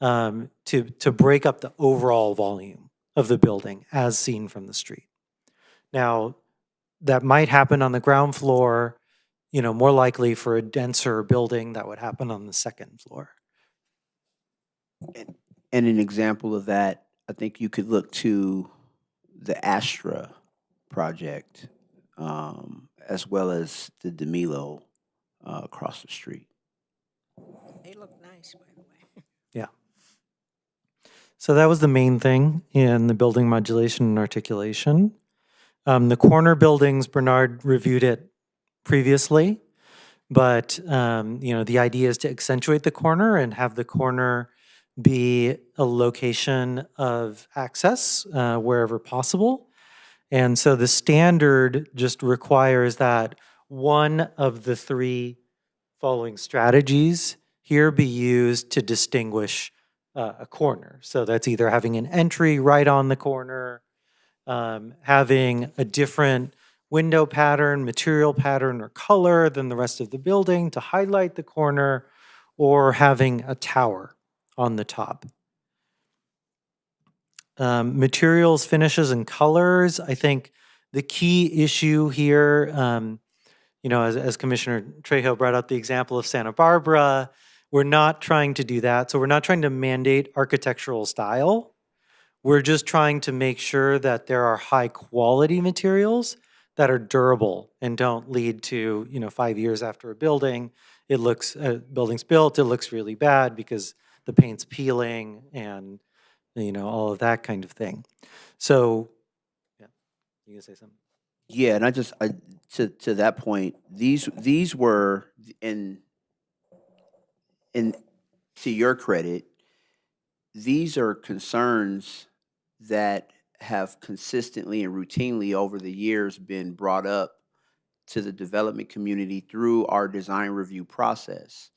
to break up the overall volume of the building as seen from the street. Now, that might happen on the ground floor, more likely for a denser building that would happen on the second floor.
And an example of that, I think you could look to the Astra project, as well as the DeMilo across the street.
They look nice, by the way.
Yeah. So that was the main thing in the building modulation and articulation. The corner buildings, Bernard reviewed it previously, but the idea is to accentuate the corner and have the corner be a location of access wherever possible. And so the standard just requires that one of the 3 following strategies here be used to distinguish a corner. So that's either having an entry right on the corner, having a different window pattern, material pattern, or color than the rest of the building to highlight the corner, or having a tower on the top. Materials, finishes, and colors. I think the key issue here, as Commissioner Trejo brought up the example of Santa Barbara, we're not trying to do that. So we're not trying to mandate architectural style. We're just trying to make sure that there are high quality materials that are durable and don't lead to, 5 years after a building's built, it looks really bad because the paint's peeling and, all of that kind of thing. So, yeah, you gonna say something?
Yeah, and to that point, these were in to your credit, these are concerns that have consistently and routinely over the years been brought up to the development community through our design review process.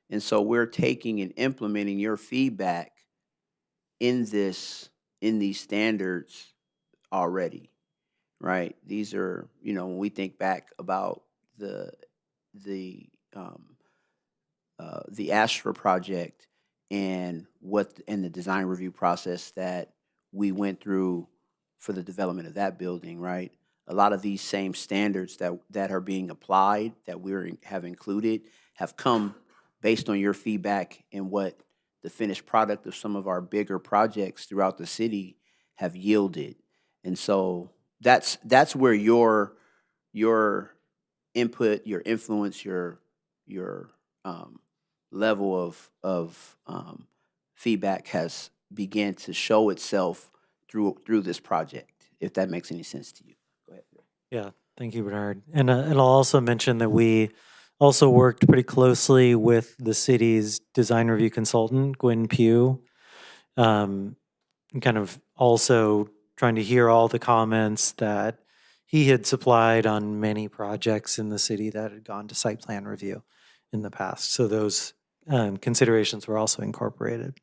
And so we're taking and implementing your feedback in these standards already, right? These are, when we think back about the Astra project and the design review process that we went through for the development of that building, right? A lot of these same standards that are being applied, that have included, have come based on your feedback and what the finished product of some of our bigger projects throughout the city have yielded. And so that's where your input, your influence, your level of feedback has began to show itself through this project, if that makes any sense to you. Go ahead.
Yeah, Thank you, Bernard. And I'll also mention that we also worked pretty closely with the city's design review consultant, Gwen Pugh, and kind of also trying to hear all the comments that he had supplied on many projects in the city that had gone to site plan review in the past. So those considerations were also incorporated.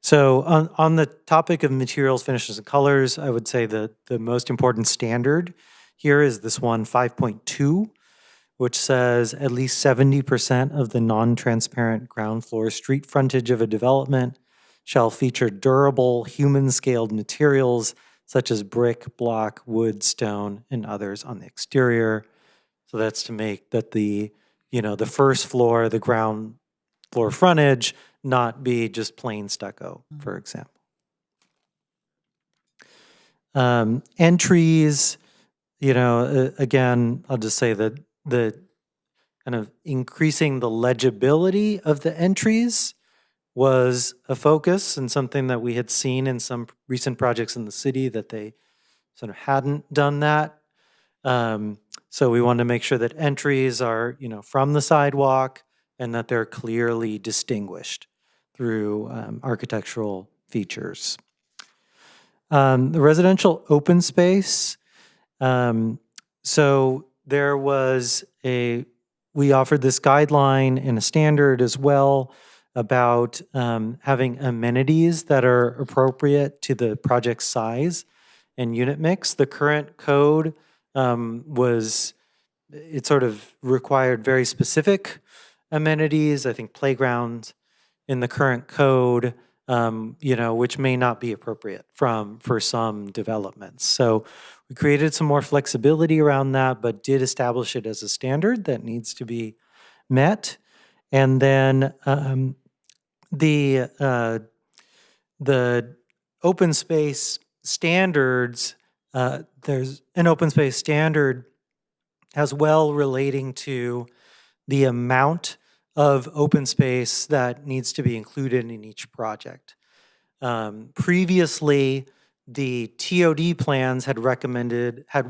So on the topic of materials, finishes, and colors, I would say that the most important standard here is this one, 5.2, which says at least 70% of the non-transparent ground floor street frontage of a development shall feature durable, human-scaled materials such as brick, block, wood, stone, and others on the exterior. So that's to make that the first floor, the ground floor frontage, not be just plain stucco, for example. Entries, again, I'll just say that the kind of increasing the legibility of the entries was a focus and something that we had seen in some recent projects in the city that they sort of hadn't done that. So we wanted to make sure that entries are, from the sidewalk and that they're clearly distinguished through architectural features. The residential open space. So there was we offered this guideline and a standard as well about having amenities that are appropriate to the project size and unit mix. The current code it sort of required very specific amenities, I think playgrounds in the current code, which may not be appropriate for some developments. So we created some more flexibility around that, but did establish it as a standard that needs to be met. And then the open space standards, there's an open space standard as well relating to the amount of open space that needs to be included in each project. Previously, the TOD plans had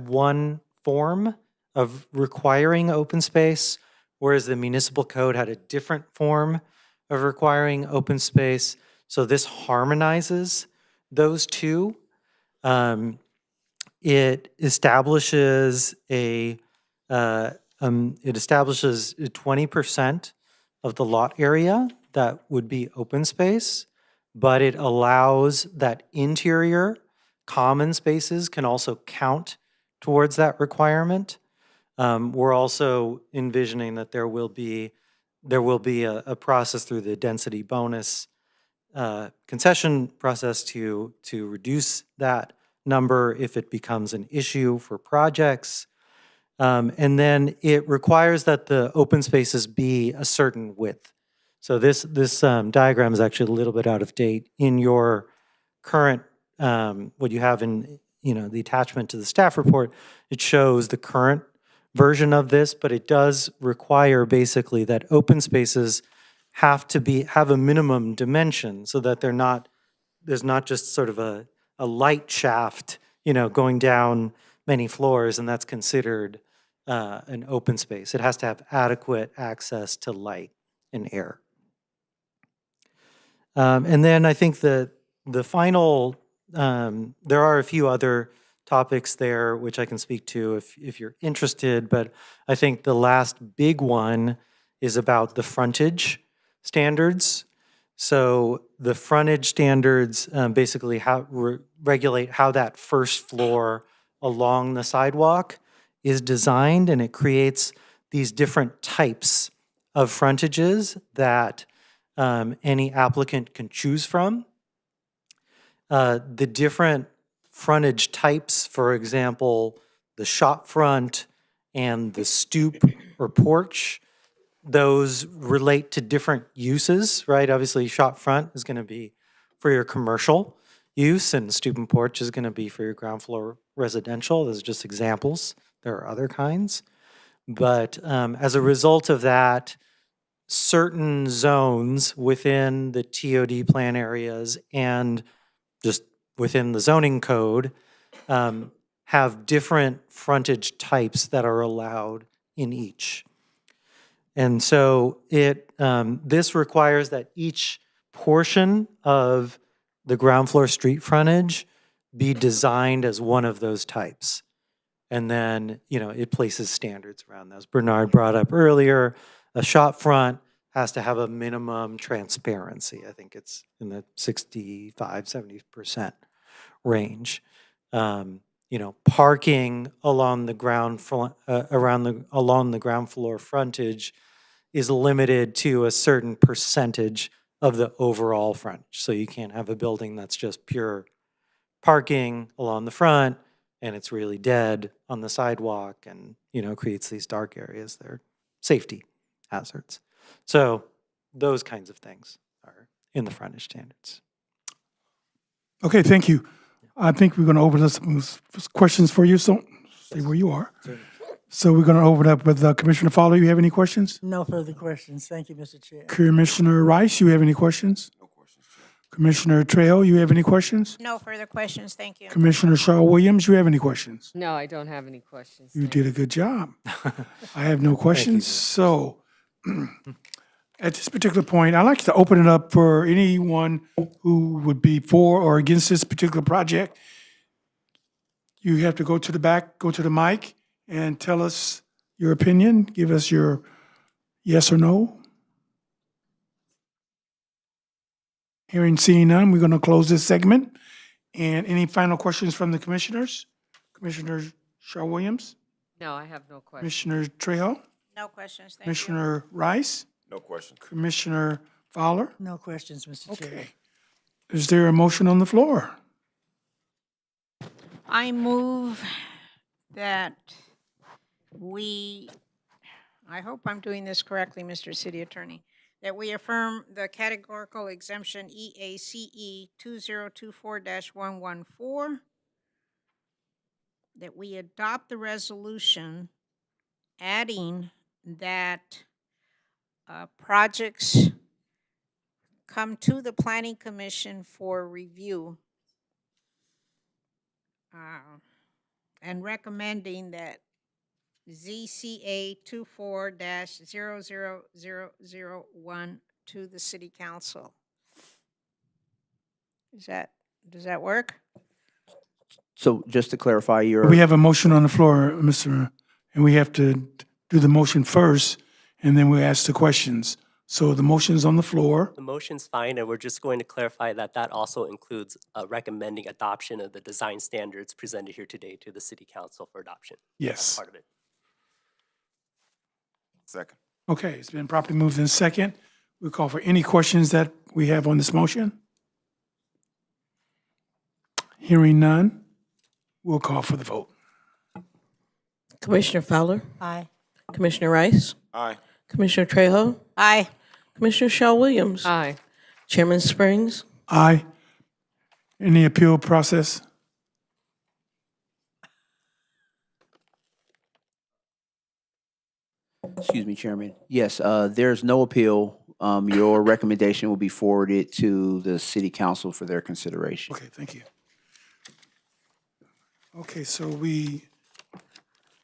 one form of requiring open space, whereas the municipal code had a different form of requiring open space. So this harmonizes those two. It establishes a 20% of the lot area that would be open space, but it allows that interior common spaces can also count towards that requirement. We're also envisioning that there will be a process through the density bonus concession process to reduce that number if it becomes an issue for projects. And then it requires that the open spaces be a certain width. So this diagram is actually a little bit out of date. In your current, what you have in the attachment to the staff report, it shows the current version of this, but it does require basically that open spaces have a minimum dimension so that there's not just sort of a light shaft, going down many floors, and that's considered an open space. It has to have adequate access to light and air. And then I think the final, there are a few other topics there which I can speak to if you're interested, but I think the last big one is about the frontage standards. So the frontage standards basically regulate how that first floor along the sidewalk is designed, and it creates these different types of frontages that any applicant can choose from. The different frontage types, for example, the shop front and the stoop or porch, those relate to different uses, right? Obviously, shop front is going to be for your commercial use, and stoop and porch is going to be for your ground floor residential. Those are just examples. There are other kinds. But as a result of that, certain zones within the TOD plan areas and just within the zoning code have different frontage types that are allowed in each. And so this requires that each portion of the ground floor street frontage be designed as one of those types. And then, it places standards around those. Bernard brought up earlier, a shop front has to have a minimum transparency. I think it's in the 65, 70% range. Parking along the ground along the ground floor frontage is limited to a certain percentage of the overall frontage. So you can't have a building that's just pure parking along the front and it's really dead on the sidewalk and, creates these dark areas. They're safety hazards. So those kinds of things are in the frontage standards.
Okay, thank you. I think we're going to open up some questions for you, so stay where you are. So we're going to open up with Commissioner Fowler. You have any questions?
No further questions. Thank you, Mr. Chair.
Commissioner Rice, you have any questions?
No questions, Chair.
Commissioner Trejo, you have any questions?
No further questions, thank you.
Commissioner Shaw Williams, you have any questions?
No, I don't have any questions.
You
thank
did a good job. I have no questions.
Jim.
So at this particular point, I'd like to open it up for anyone who would be for or against this particular project. You have to go to the back, go to the mic, and tell us your opinion. Give us your yes or no. Hearing, seeing none, we're going to close this segment. And any final questions from the commissioners? Commissioner Shaw Williams?
No, I have no questions.
Commissioner Trejo?
No questions, thank you.
Commissioner Rice?
No questions.
Commissioner Fowler?
No questions, Mr. Chair.
Okay. Is there a motion on the floor?
I move that I hope I'm doing this correctly, Mr. City Attorney, that we affirm the categorical exemption EACE 2024-114, that we adopt the resolution adding that projects come to the Planning Commission for review, and recommending that ZCA 24-00001 to the City Council. Does that work?
So just to clarify,
We have a motion on the floor, Mr., and we have to do the motion first, and then we ask the questions. So the motion's on the floor.
The motion's fine, and we're just going to clarify that that also includes recommending adoption of the design standards presented here today to the City Council for adoption.
Yes.
Part of it.
Second.
Okay, it's been properly moved in second. We'll call for any questions that we have on this motion. Hearing none, we'll call for the vote.
Commissioner Fowler,
Aye.
Commissioner Rice,
Aye.
Commissioner Trejo,
Aye.
Commissioner Shaw Williams,
Aye.
Chairman Springs.
Aye. Any appeal process?
excuse me, Chairman. Yes, there's no appeal. Your recommendation will be forwarded to the city council for their consideration.
Okay, thank you. Okay, so we're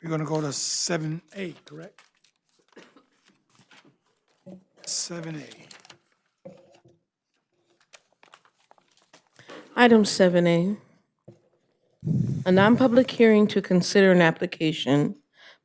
going to go to 7A, correct? 7A.
Item 7A, a non-public hearing to consider an application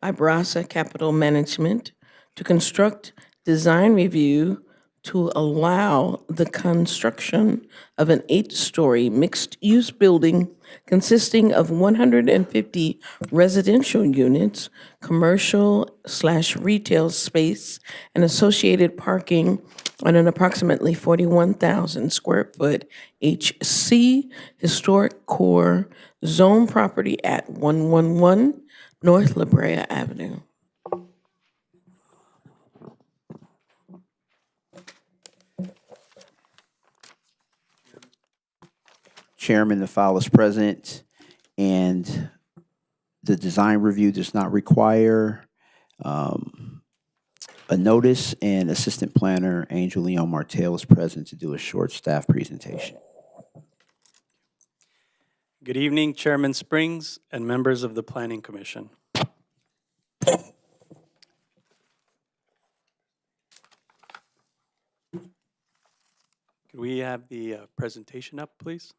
by Brasa Capital Management to construct design review to allow the construction of an 8-story mixed-use building consisting of 150 residential units, commercial/retail space, and associated parking on an approximately 41,000 square foot HC Historic Core Zone property at 111 North La Brea Avenue.
Chairman, the file is present, and the design review does not require a notice, and Assistant Planner Angel Leon Martell is present to do a short staff presentation.
Good evening, Chairman Springs and members of the Planning Commission. Could we have the presentation up, please?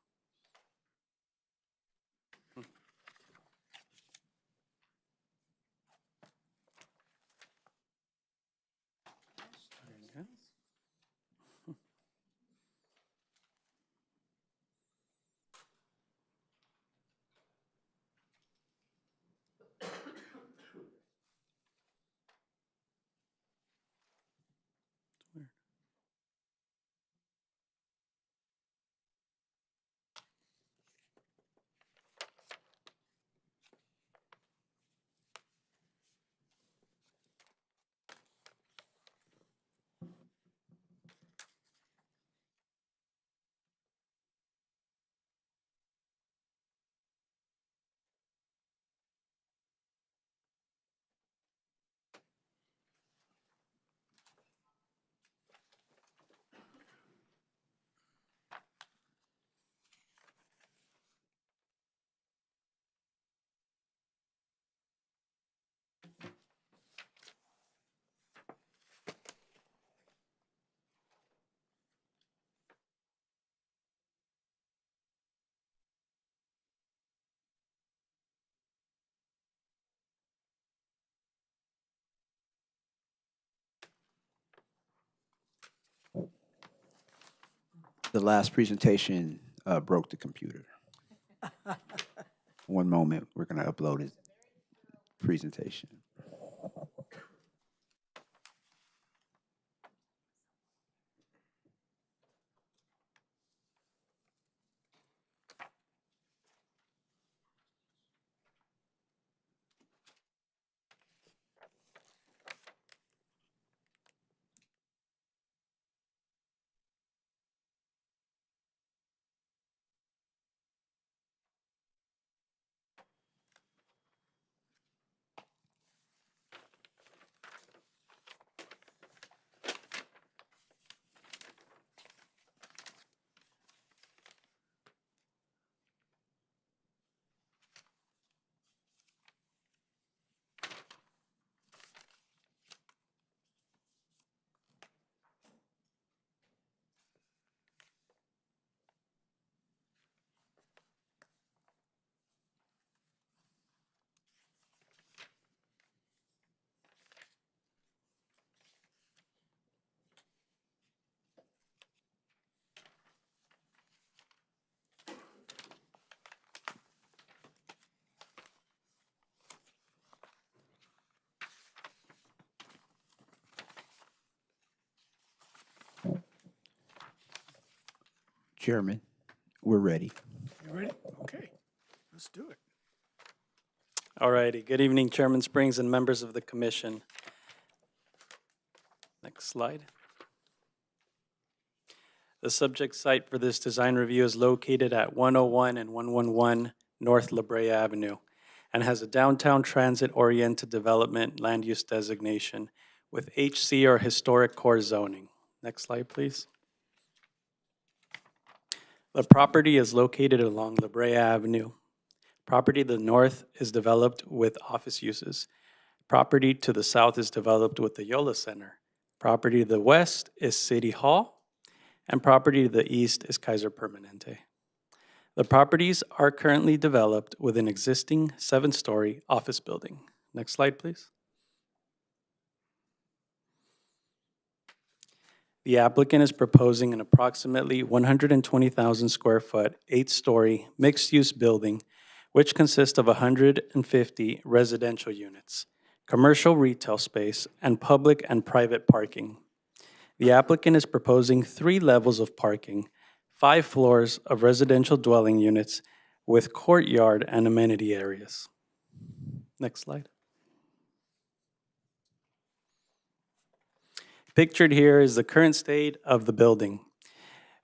The last presentation broke the computer. One moment, we're going to upload his presentation. Chairman, we're ready.
You ready? Okay, let's do it.
All righty. Good evening, Chairman Springs and members of the commission. Next slide. The subject site for this design review is located at 101 and 111 North La Brea Avenue and has a downtown transit-oriented development land use designation with HC or historic core zoning. Next slide, please. The property is located along La Brea Avenue. Property to the north is developed with office uses. Property to the south is developed with the Yola Center. Property to the west is City Hall. And property to the east is Kaiser Permanente. The properties are currently developed with an existing 7-story office building. Next slide, please. The applicant is proposing an approximately 120,000 square foot, 8-story mixed-use building, which consists of 150 residential units, commercial retail space, and public and private parking. The applicant is proposing 3 levels of parking, 5 floors of residential dwelling units with courtyard and amenity areas. Next slide. Pictured here is the current state of the building,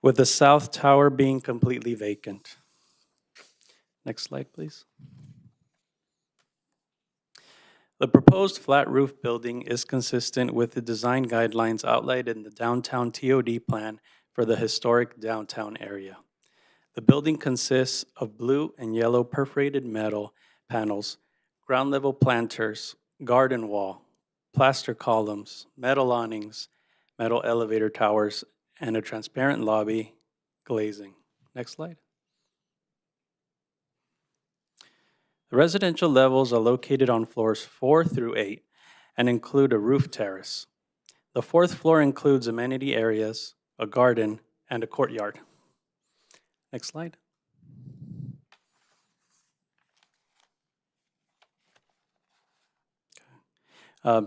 with the south tower being completely vacant. Next slide, please. The proposed flat roof building is consistent with the design guidelines outlined in the downtown TOD plan for the historic downtown area. The building consists of blue and yellow perforated metal panels, ground level planters, garden wall, plaster columns, metal awnings, metal elevator towers, and a transparent lobby glazing. Next slide. The residential levels are located on floors 4 through 8 and include a roof terrace. The 4th floor includes amenity areas, a garden, and a courtyard. Next slide.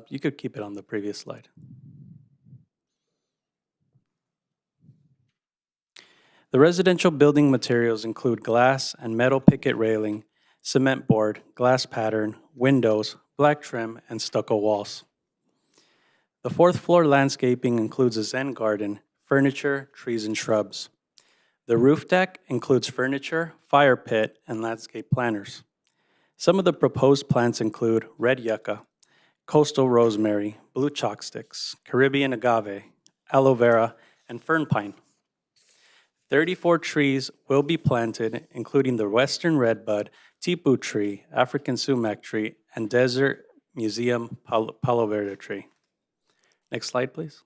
You could keep it on the previous slide. The residential building materials include glass and metal picket railing, cement board, glass pattern, windows, black trim, and stucco walls. The 4th floor landscaping includes a Zen garden, furniture, trees, and shrubs. The roof deck includes furniture, fire pit, and landscape planters. Some of the proposed plants include red yucca, coastal rosemary, blue chalk sticks, Caribbean agave, aloe vera, and fern pine. 34 trees will be planted, including the western redbud, tipu tree, African sumac tree, and desert museum palo verde tree. Next slide, please.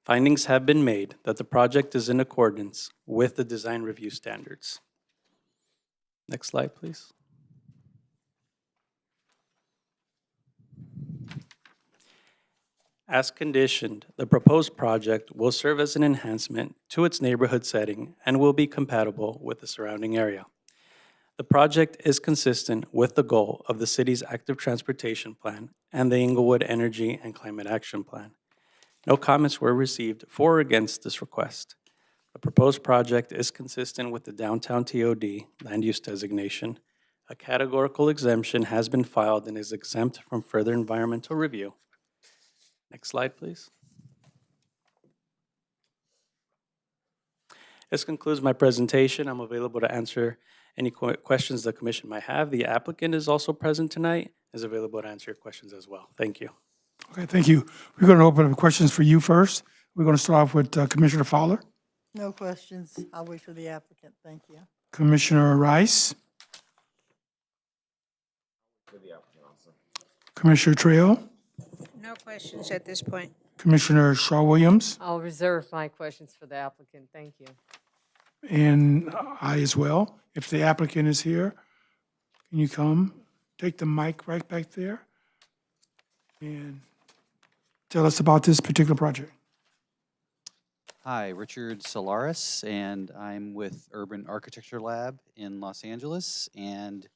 Findings have been made that the project is in accordance with the design review standards. Next slide, please. As conditioned, the proposed project will serve as an enhancement to its neighborhood setting and will be compatible with the surrounding area. The project is consistent with the goal of the city's active transportation plan and the Inglewood Energy and Climate Action Plan. No comments were received for or against this request. The proposed project is consistent with the downtown TOD land use designation. A categorical exemption has been filed and is exempt from further environmental review. Next slide, please. This concludes my presentation. I'm available to answer any questions the commission might have. The applicant is also present tonight, is available to answer your questions as well. Thank you.
Okay, thank you. We're going to open up questions for you first. We're going to start off with Commissioner Fowler.
No questions. I'll wait for the applicant. Thank you.
Commissioner Rice. Commissioner Trail.
No questions at this point.
Commissioner Shaw Williams.
I'll reserve my questions for the applicant. Thank you.
And I as well. If the applicant is here, can you come? Take the mic right back there and tell us about this particular project.
Hi, Richard Solaris, and I'm with Urban Architecture Lab in Los Angeles, and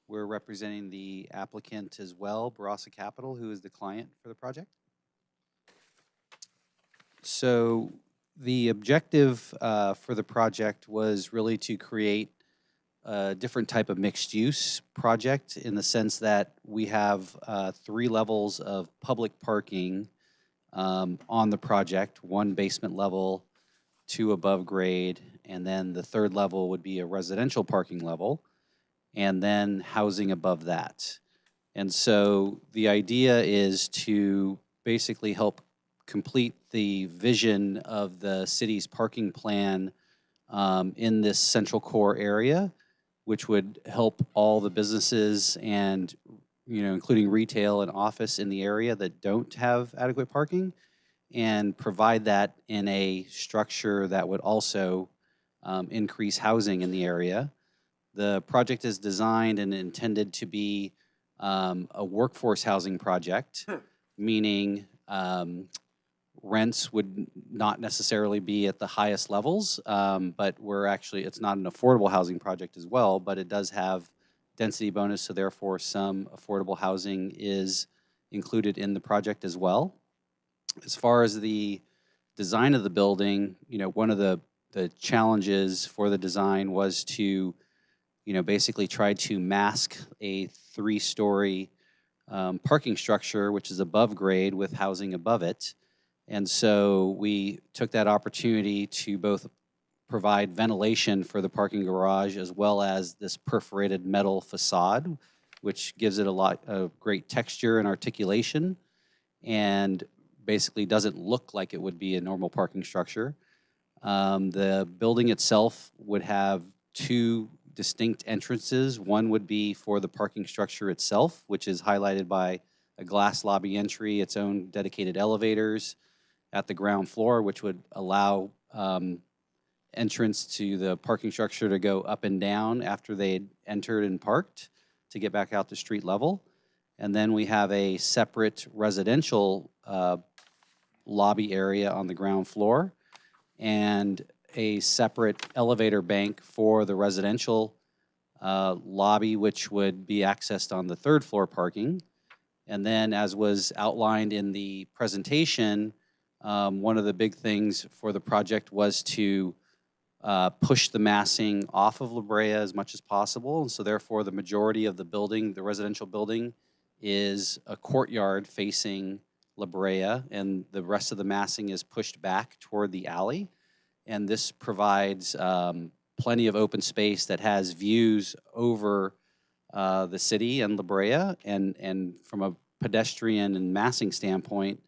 we're representing the applicant as well, Barossa Capital, who is the client for the project. So the objective for the project was really to create a different type of mixed-use project in the sense that we have 3 levels of public parking on the project, 1 basement level, 2 above grade, and then the 3rd level would be a residential parking level, and then housing above that. And so the idea is to basically help complete the vision of the city's parking plan in this central core area, which would help all the businesses and, including retail and office in the area that don't have adequate parking, and provide that in a structure that would also increase housing in the area. The project is designed and intended to be a workforce housing project, meaning rents would not necessarily be at the highest levels, but it's not an affordable housing project as well, but it does have density bonus, so therefore some affordable housing is included in the project as well. As far as the design of the building, one of the challenges for the design was to, basically try to mask a 3-story parking structure, which is above grade with housing above it. And so we took that opportunity to both provide ventilation for the parking garage as well as this perforated metal facade, which gives it a lot of great texture and articulation and basically doesn't look like it would be a normal parking structure. The building itself would have two distinct entrances. One would be for the parking structure itself, which is highlighted by a glass lobby entry, its own dedicated elevators at the ground floor, which would allow entrance to the parking structure to go up and down after they had entered and parked to get back out to street level. And then we have a separate residential lobby area on the ground floor and a separate elevator bank for the residential lobby, which would be accessed on the third floor parking. And then, as was outlined in the presentation, one of the big things for the project was to push the massing off of La Brea as much as possible. And so therefore, the majority of the building, the residential building, is a courtyard facing La Brea, and the rest of the massing is pushed back toward the alley. And this provides plenty of open space that has views over the city and La Brea, and from a pedestrian and massing standpoint,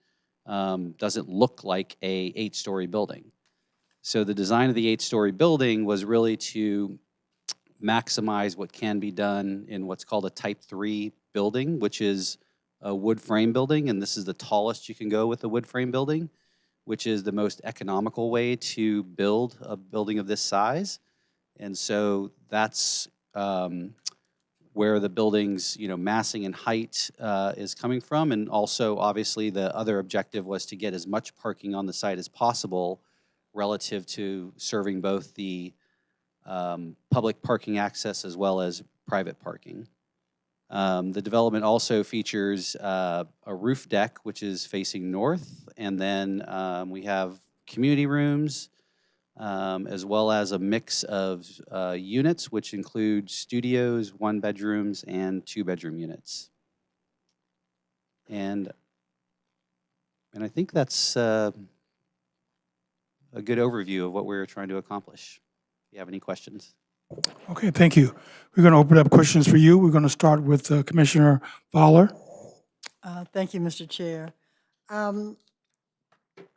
doesn't look like a 8-story building. So the design of the 8-story building was really to maximize what can be done in what's called a Type 3 building, which is a wood frame building, and this is the tallest you can go with a wood frame building, which is the most economical way to build a building of this size. And so that's where the building's massing and height is coming from. And also, obviously, the other objective was to get as much parking on the site as possible relative to serving both the public parking access as well as private parking. The development also features a roof deck, which is facing north, and then we have community rooms, as well as a mix of units, which include studios, 1-bedrooms, and 2-bedroom units. And I think that's a good overview of what we're trying to accomplish. If you have any questions.
Okay, thank you. We're going to open up questions for you. We're going to start with Commissioner Fowler.
Thank you, Mr. Chair. I'm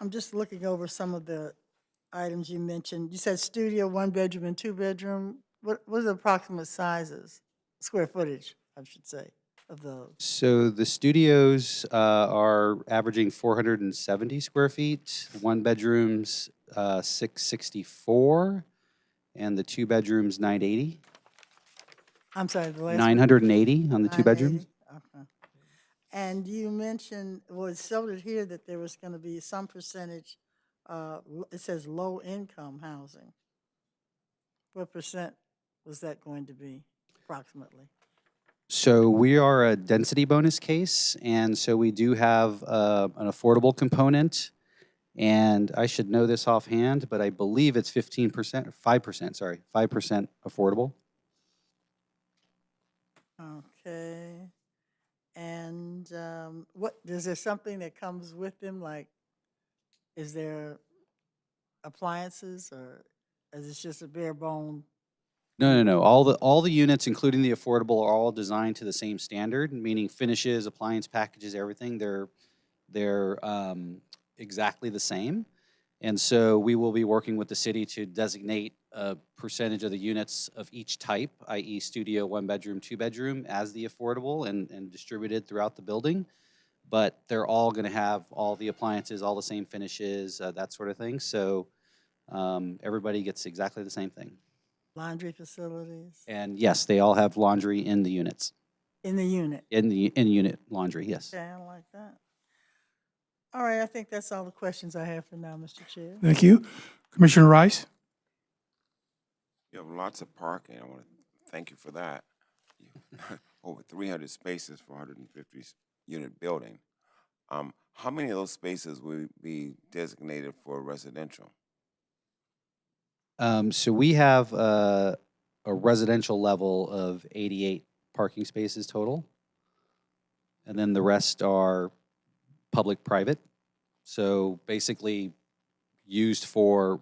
just looking over some of the items you mentioned. You said studio, 1-bedroom, and 2-bedroom. What are the approximate sizes, square footage, I should say, of those?
So the studios are averaging 470 square feet, 1-bedrooms 664, and the 2-bedrooms 980.
I'm sorry, the last
980 on the 2-bedrooms.
980? Okay. And you mentioned, well, it showed here that there was going to be some percentage, it says low-income housing. What percent was that going to be approximately?
So we are a density bonus case, and so we do have an affordable component. And I should know this offhand, but I believe it's 15%, or 5%, sorry, 5% affordable.
Okay. And is there something that comes with them? Like, is there appliances, or is it just a bare bone?
No. All the units, including the affordable, are all designed to the same standard, meaning finishes, appliance packages, everything. They're exactly the same. And so we will be working with the city to designate a percentage of the units of each type, i.e. studio, 1-bedroom, 2-bedroom, as the affordable and distributed throughout the building. But they're all going to have all the appliances, all the same finishes, that sort of thing. So everybody gets exactly the same thing.
Laundry facilities?
And yes, they all have laundry in the units.
In the unit?
In unit laundry, yes.
Okay, I like that. All right, I think that's all the questions I have for now, Mr. Chair.
Thank you. Commissioner Rice?
You have lots of parking. I want to thank you for that. Over 300 spaces for a 150-unit building. How many of those spaces will be designated for residential?
So we have a residential level of 88 parking spaces total. And then the rest are public-private. So basically used for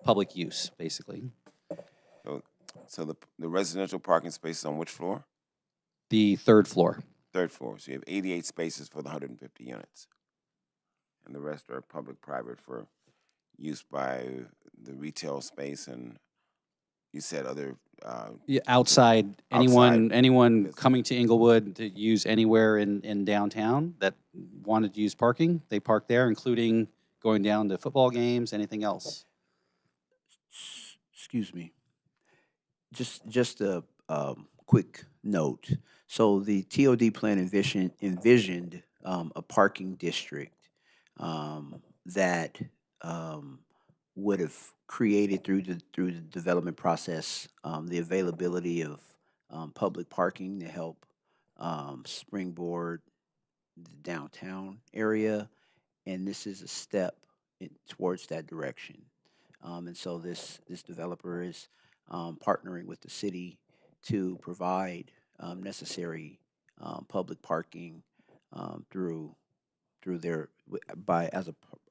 public use, basically.
So the residential parking spaces on which floor?
The third floor.
Third floor. So you have 88 spaces for the 150 units. And the rest are public-private for use by the retail space, and you said other,
Yeah, outside, anyone
Outside.
coming to Inglewood to use anywhere in downtown that wanted to use parking, they park there, including going down to football games, anything else.
Excuse me. Just a quick note. So the TOD plan envisioned a parking district that would have created through the development process the availability of public parking to help springboard the downtown area, and this is a step towards that direction. And so this developer is partnering with the city to provide necessary public parking through their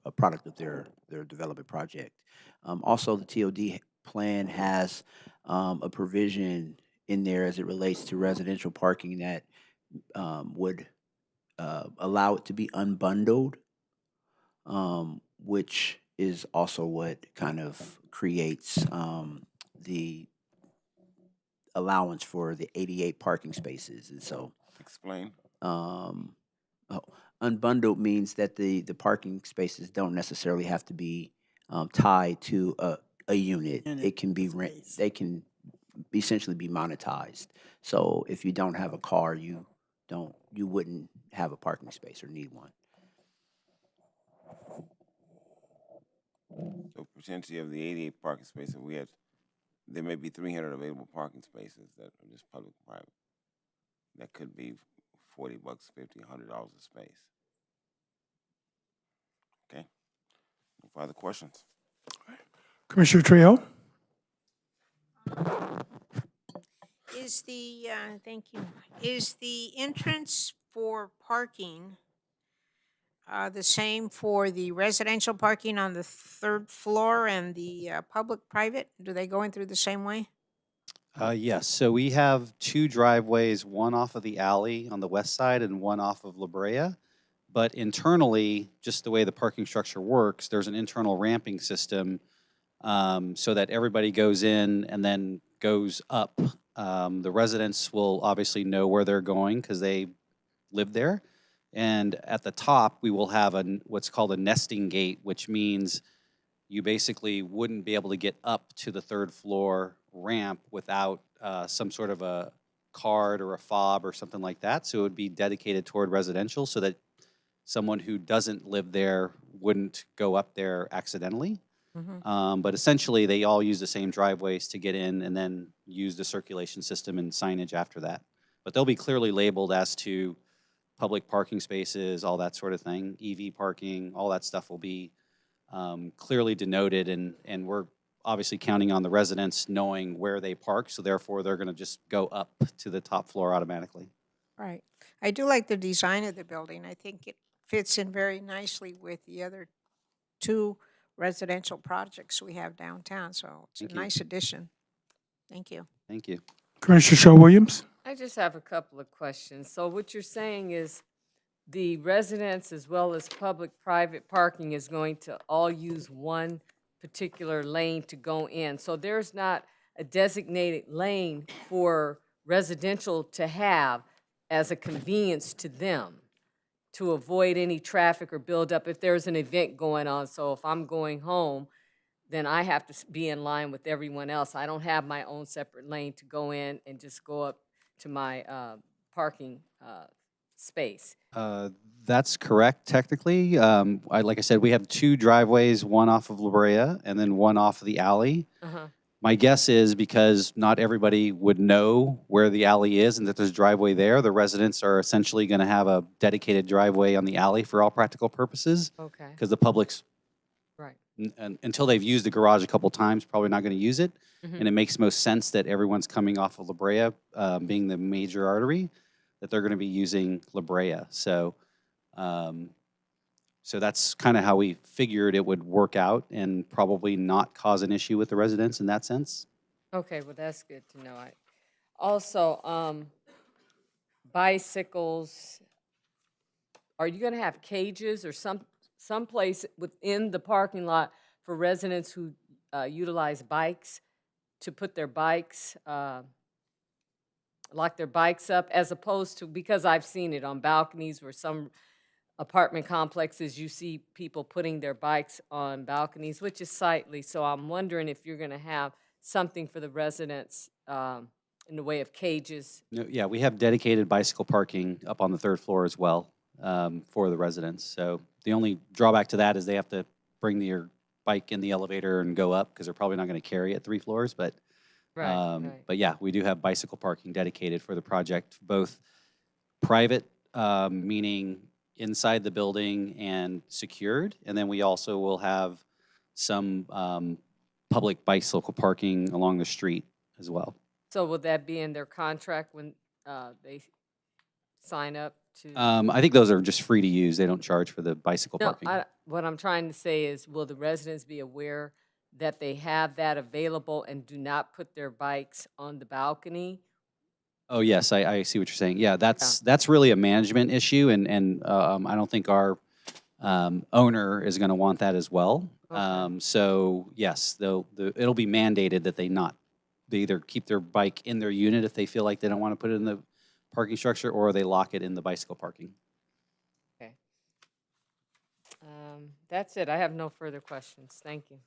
a product of their development project. Also, the TOD plan has a provision in there as it relates to residential parking that would allow it to be unbundled, which is also what kind of creates the allowance for the 88 parking spaces. And so
Explain.
um, unbundled means that the parking spaces don't necessarily have to be tied to a unit. It can be rent.
Space.
They can essentially be monetized. So if you don't have a car, you wouldn't have a parking space or need one.
So potentially of the 88 parking spaces we have, there may be 300 available parking spaces that are just public private. That could be $40, $50, $100 a space. Okay. No further questions.
Commissioner Trejo?
Is the, thank you, is the entrance for parking the same for the residential parking on the third floor and the public-private? Do they go in through the same way?
Yes, so we have two driveways, one off of the alley on the west side and one off of La Brea. But internally, just the way the parking structure works, there's an internal ramping system so that everybody goes in and then goes up. The residents will obviously know where they're going because they live there. And at the top, we will have what's called a nesting gate, which means you basically wouldn't be able to get up to the third floor ramp without some sort of a card or a fob or something like that. So it would be dedicated toward residential so that someone who doesn't live there wouldn't go up there accidentally. But essentially, they all use the same driveways to get in and then use the circulation system and signage after that. But they'll be clearly labeled as to public parking spaces, all that sort of thing, EV parking, all that stuff will be clearly denoted, and we're obviously counting on the residents knowing where they park, so therefore they're going to just go up to the top floor automatically.
Right. I do like the design of the building. I think it fits in very nicely with the other two residential projects we have downtown, so it's
Thank
a
you.
nice addition. Thank you.
Thank you.
Commissioner Shaw Williams?
I just have a couple of questions. So what you're saying is the residents as well as public-private parking is going to all use one particular lane to go in. So there's not a designated lane for residential to have as a convenience to them to avoid any traffic or buildup if there's an event going on. So if I'm going home, then I have to be in line with everyone else. I don't have my own separate lane to go in and just go up to my parking space.
That's correct, technically. Like I said, we have two driveways, one off of La Brea and then one off of the alley. My guess is because not everybody would know where the alley is and that there's a driveway there, the residents are essentially going to have a dedicated driveway on the alley for all practical purposes.
Okay,
Because the public's,
right.
until they've used the garage a couple times, probably not going to use it. And it makes most sense that everyone's coming off of La Brea, being the major artery, that they're going to be using La Brea. So, so that's kind of how we figured it would work out and probably not cause an issue with the residents in that sense.
Okay, well, that's good to know. Also, bicycles, are you gonna have cages or some place within the parking lot for residents who utilize bikes to put their bikes, lock their bikes up, as opposed to, because I've seen it on balconies where some apartment complexes, you see people putting their bikes on balconies, which is sightly. So I'm wondering if you're gonna have something for the residents in the way of cages.
No, yeah, we have dedicated bicycle parking up on the third floor as well for the residents. So the only drawback to that is they have to bring their bike in the elevator and go up because they're probably not going to carry it 3 floors. But
Right.
but yeah, we do have bicycle parking dedicated for the project, both private, meaning inside the building and secured, and then we also will have some public bicycle parking along the street as well.
So will that be in their contract when they sign up to?
I think those are just free to use. They don't charge for the bicycle
No,
parking.
what I'm trying to say is, will the residents be aware that they have that available and do not put their bikes on the balcony?
Oh, yes, I see what you're saying. Yeah, that's really a management issue, and I don't think our owner is going to want that as well.
Okay.
So yes, it'll be mandated that they either keep their bike in their unit if they feel like they don't want to put it in the parking structure, or they lock it in the bicycle parking.
Okay. That's it. I have no further questions. Thank you.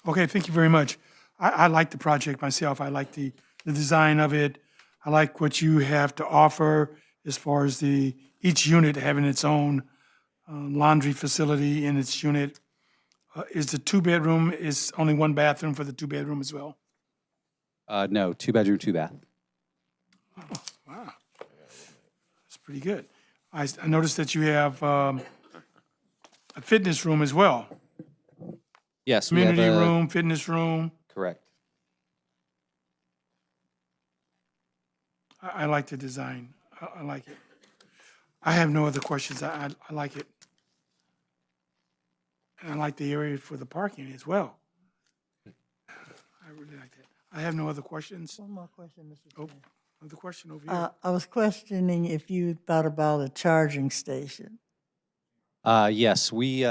Okay, thank you very much. I like the project myself. I like the design of it. I like what you have to offer as far as each unit having its own laundry facility in its unit. Is the 2-bedroom, is only 1 bathroom for the 2-bedroom as well?
No, 2-bedroom, 2-bath.
Wow, that's pretty good. I noticed that you have a fitness room as well.
Yes, we have
Community
a-
room, fitness room.
Correct.
I like the design. I like it. I have no other questions. I like it. And I like the area for the parking as well. I really like that. I have no other questions.
One more question, Mr.
Oh,
Chair.
another question over here.
I was questioning if you thought about a charging station.
Yes, we,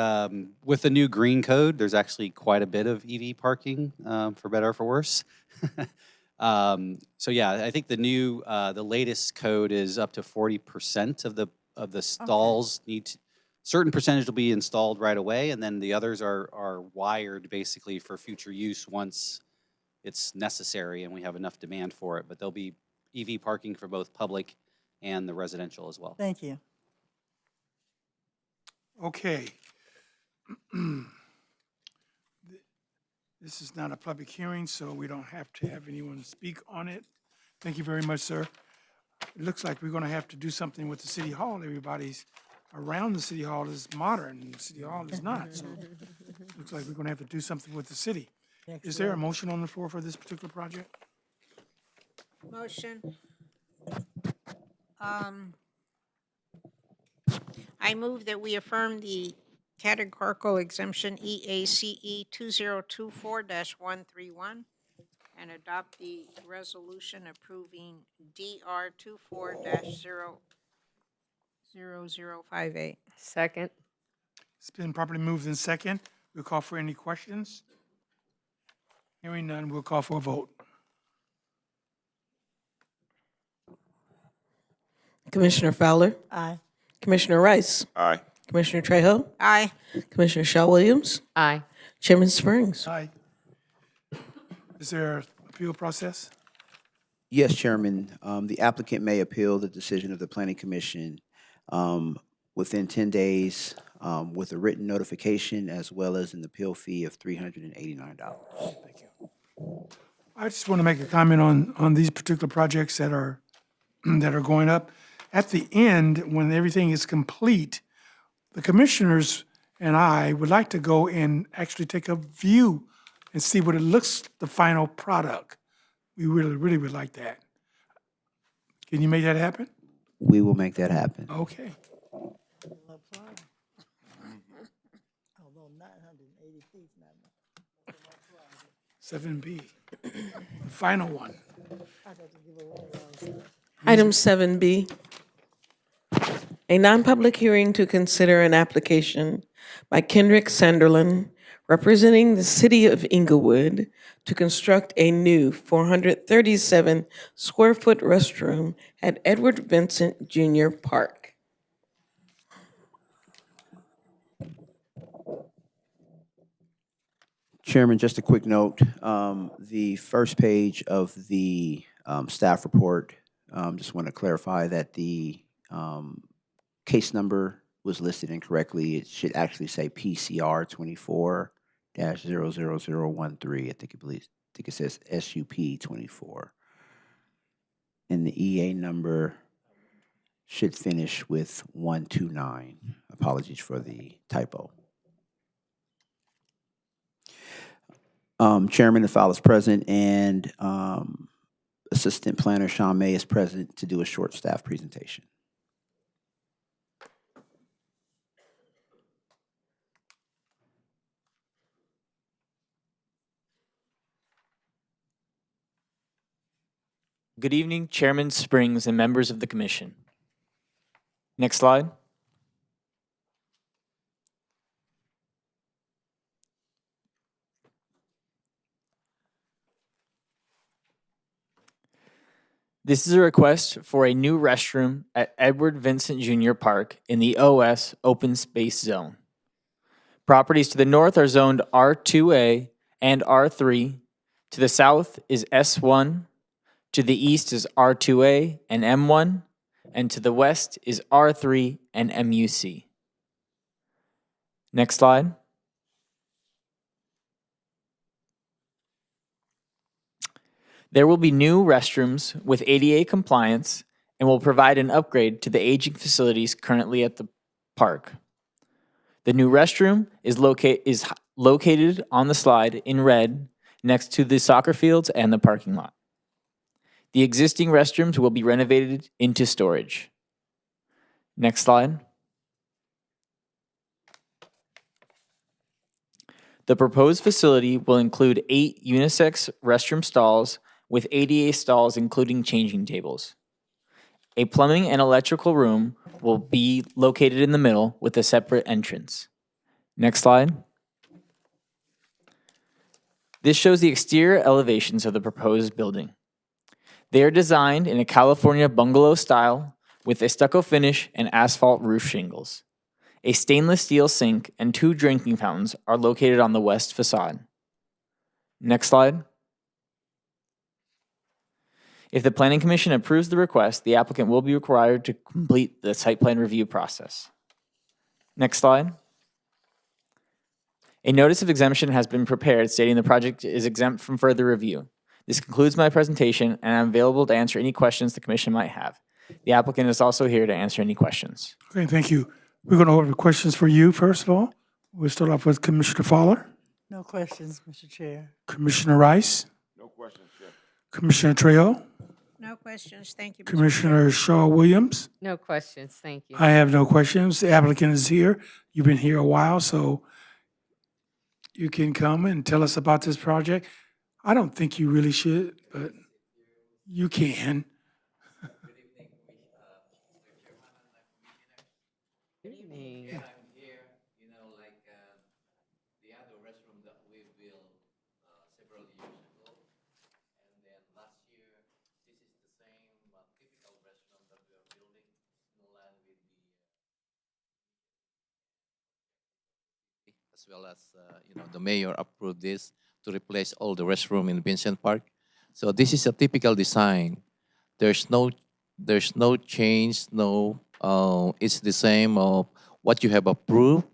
with the new green code, there's actually quite a bit of EV parking, for better or for worse. So yeah, I think the latest code is up to 40% of the stalls certain percentage will be installed right away, and then the others are wired basically for future use once it's necessary and we have enough demand for it. But there'll be EV parking for both public and the residential as well.
Thank you.
Okay. This is not a public hearing, so we don't have to have anyone speak on it. Thank you very much, sir. It looks like we're going to have to do something with the city hall. Everybody's around the city hall is modern, and the city hall is not. So it looks like we're going to have to do something with the city. Is there a motion on the floor for this particular project?
Motion. I move that we affirm the categorical exemption EACE 2024-131 and adopt the resolution approving DR 24-0058.
Second.
It's been properly moved in second. We'll call for any questions. Hearing none, we'll call for a vote.
Commissioner Fowler,
Aye.
Commissioner Rice,
Aye.
Commissioner Trejo,
Aye.
Commissioner Shaw Williams,
Aye.
Chairman Springs.
Aye. Is there an appeal process?
Yes, Chairman. The applicant may appeal the decision of the Planning Commission within 10 days with a written notification as well as an appeal fee of $389.
Thank you. I just want to make a comment on these particular projects that are going up. At the end, when everything is complete, the commissioners and I would like to go and actually take a view and see what it looks, the final product. We really, really would like that. Can you make that happen?
We will make that happen.
Okay.
Although 980 feet, not much.
7B, the final one.
Item 7B, a non-public hearing to consider an application by Kendrick Sanderlin representing the city of Inglewood to construct a new 437 square foot restroom at Edward Vincent Jr. Park.
Chairman, just a quick note. The first page of the staff report, just want to clarify that the case number was listed incorrectly. It should actually say PCR 24-00013. I think it says SUP 24. And the EA number should finish with 129. Apologies for the typo. Chairman, the file is present, and Assistant Planner Sean May is present to do a short staff presentation.
Good evening, Chairman Springs and members of the Commission. Next slide. This is a request for a new restroom at Edward Vincent Jr. Park in the OS Open Space Zone. Properties to the north are zoned R2A and R3. To the south is S1. To the east is R2A and M1. And to the west is R3 and MUC. Next slide. There will be new restrooms with ADA compliance and will provide an upgrade to the aging facilities currently at the park. The new restroom is located on the slide in red next to the soccer fields and the parking lot. The existing restrooms will be renovated into storage. Next slide. The proposed facility will include 8 unisex restroom stalls with ADA stalls including changing tables. A plumbing and electrical room will be located in the middle with a separate entrance. Next slide. This shows the exterior elevations of the proposed building. They are designed in a California bungalow style with a stucco finish and asphalt roof shingles. A stainless steel sink and 2 drinking fountains are located on the west facade. Next slide. If the Planning Commission approves the request, the applicant will be required to complete the site plan review process. Next slide. A notice of exemption has been prepared stating the project is exempt from further review. This concludes my presentation, and I'm available to answer any questions the Commission might have. The applicant is also here to answer any questions.
Okay, thank you. We're going to open questions for you, first of all. We'll start off with Commissioner Fowler,
No questions, Mr. Chair.
Commissioner Rice,
No questions, Chair.
Commissioner Trejo,
No questions, thank you, Mr. Chair.
Commissioner Shaw Williams.
No questions, thank you.
I have no questions. The applicant is here. You've been here a while, so you can come and tell us about this project. I don't think you really should, but you can.
Good evening.
I'm here, like the other restroom that we built several years ago. And then last year, this is the same typical restroom that we are building in line with the as well as the mayor approved this to replace all the restroom in Vincent Park. So this is a typical design. There's no change, it's the same of what you have approved.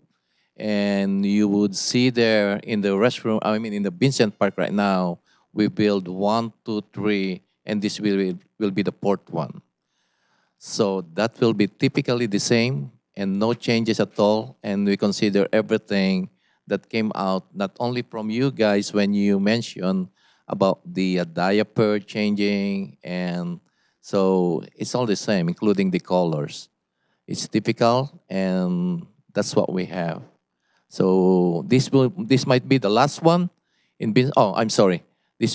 And you would see there in the restroom, in the Vincent Park right now, we build 1, 2, 3, and this will be the 4th one. So that will be typically the same and no changes at all. And we consider everything that came out, not only from you guys when you mentioned about the diaper changing, and so it's all the same, including the colors. It's typical, and that's what we have. So this might be the last one. This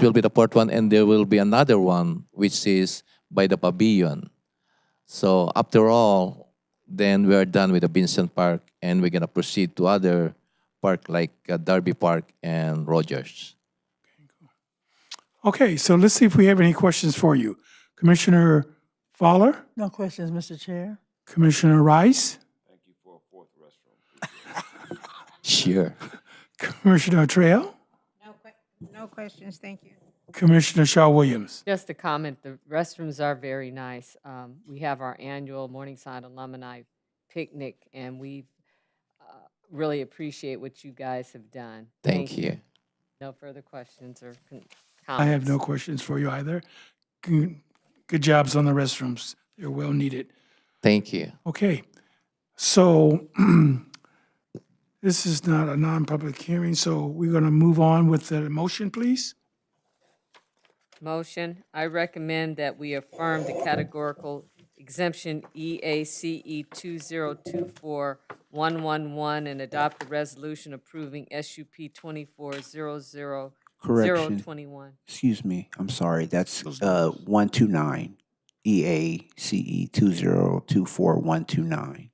will be the 4th one, and there will be another one, which is by the pavilion. So after all, then we're done with the Vincent Park, and we're gonna proceed to other park like Derby Park and Rogers.
Okay, so let's see if we have any questions for you. Commissioner Fowler,
No questions, Mr. Chair.
Commissioner Rice,
Thank you for a fourth restroom.
Sure.
Commissioner Trail,
No questions, thank you.
Commissioner Shaw Williams.
Just a comment, the restrooms are very nice. We have our annual Morningside Alumni Picnic, and we really appreciate what you guys have done.
Thank you.
No further questions or comments?
I have no questions for you either. Good jobs on the restrooms. They're well needed.
Thank you.
Okay, so this is not a non-public hearing, so we're going to move on with the motion, please.
Motion, I recommend that we affirm the categorical exemption EACE 2024111 and adopt the resolution approving SUP 2400
Correction.
021.
Excuse me, I'm sorry, that's 129, EACE 2024129.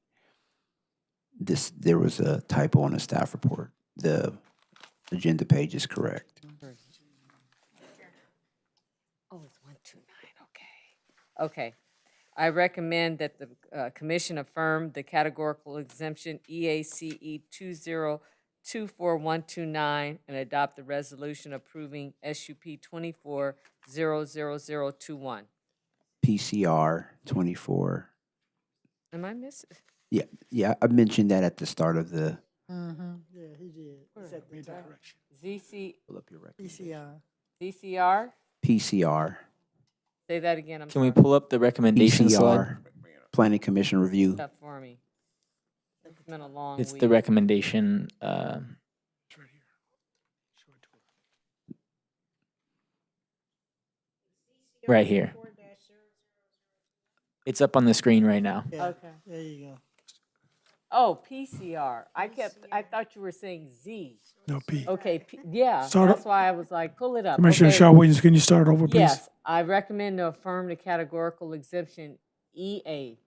There was a typo on the staff report. The agenda page is correct.
Oh, it's 129, okay. Okay. I recommend that the commission affirm the categorical exemption EACE 2024129 and adopt the resolution approving SUP 240021.
PCR 24.
Am I missing?
Yeah, I mentioned that at the start of the,
Mm-hmm, yeah, he did. It's at the top.
ZC,
pull up your record.
PCR.
ZCR?
PCR,
Say that again, I'm
Can we
sorry.
pull up the recommendation slide?
PCR, Planning Commission review.
That for me. It's been a long
It's
week.
the recommendation, right here. It's up on the screen right now.
Yeah,
Okay.
there you go.
Oh, PCR. I thought you were saying Z.
No, P.
Okay, yeah,
Start
that's
o-
why I was like, pull it up.
Commissioner
Okay.
Shaw Williams, can you start over, please?
Yes, I recommend to affirm the categorical exemption CE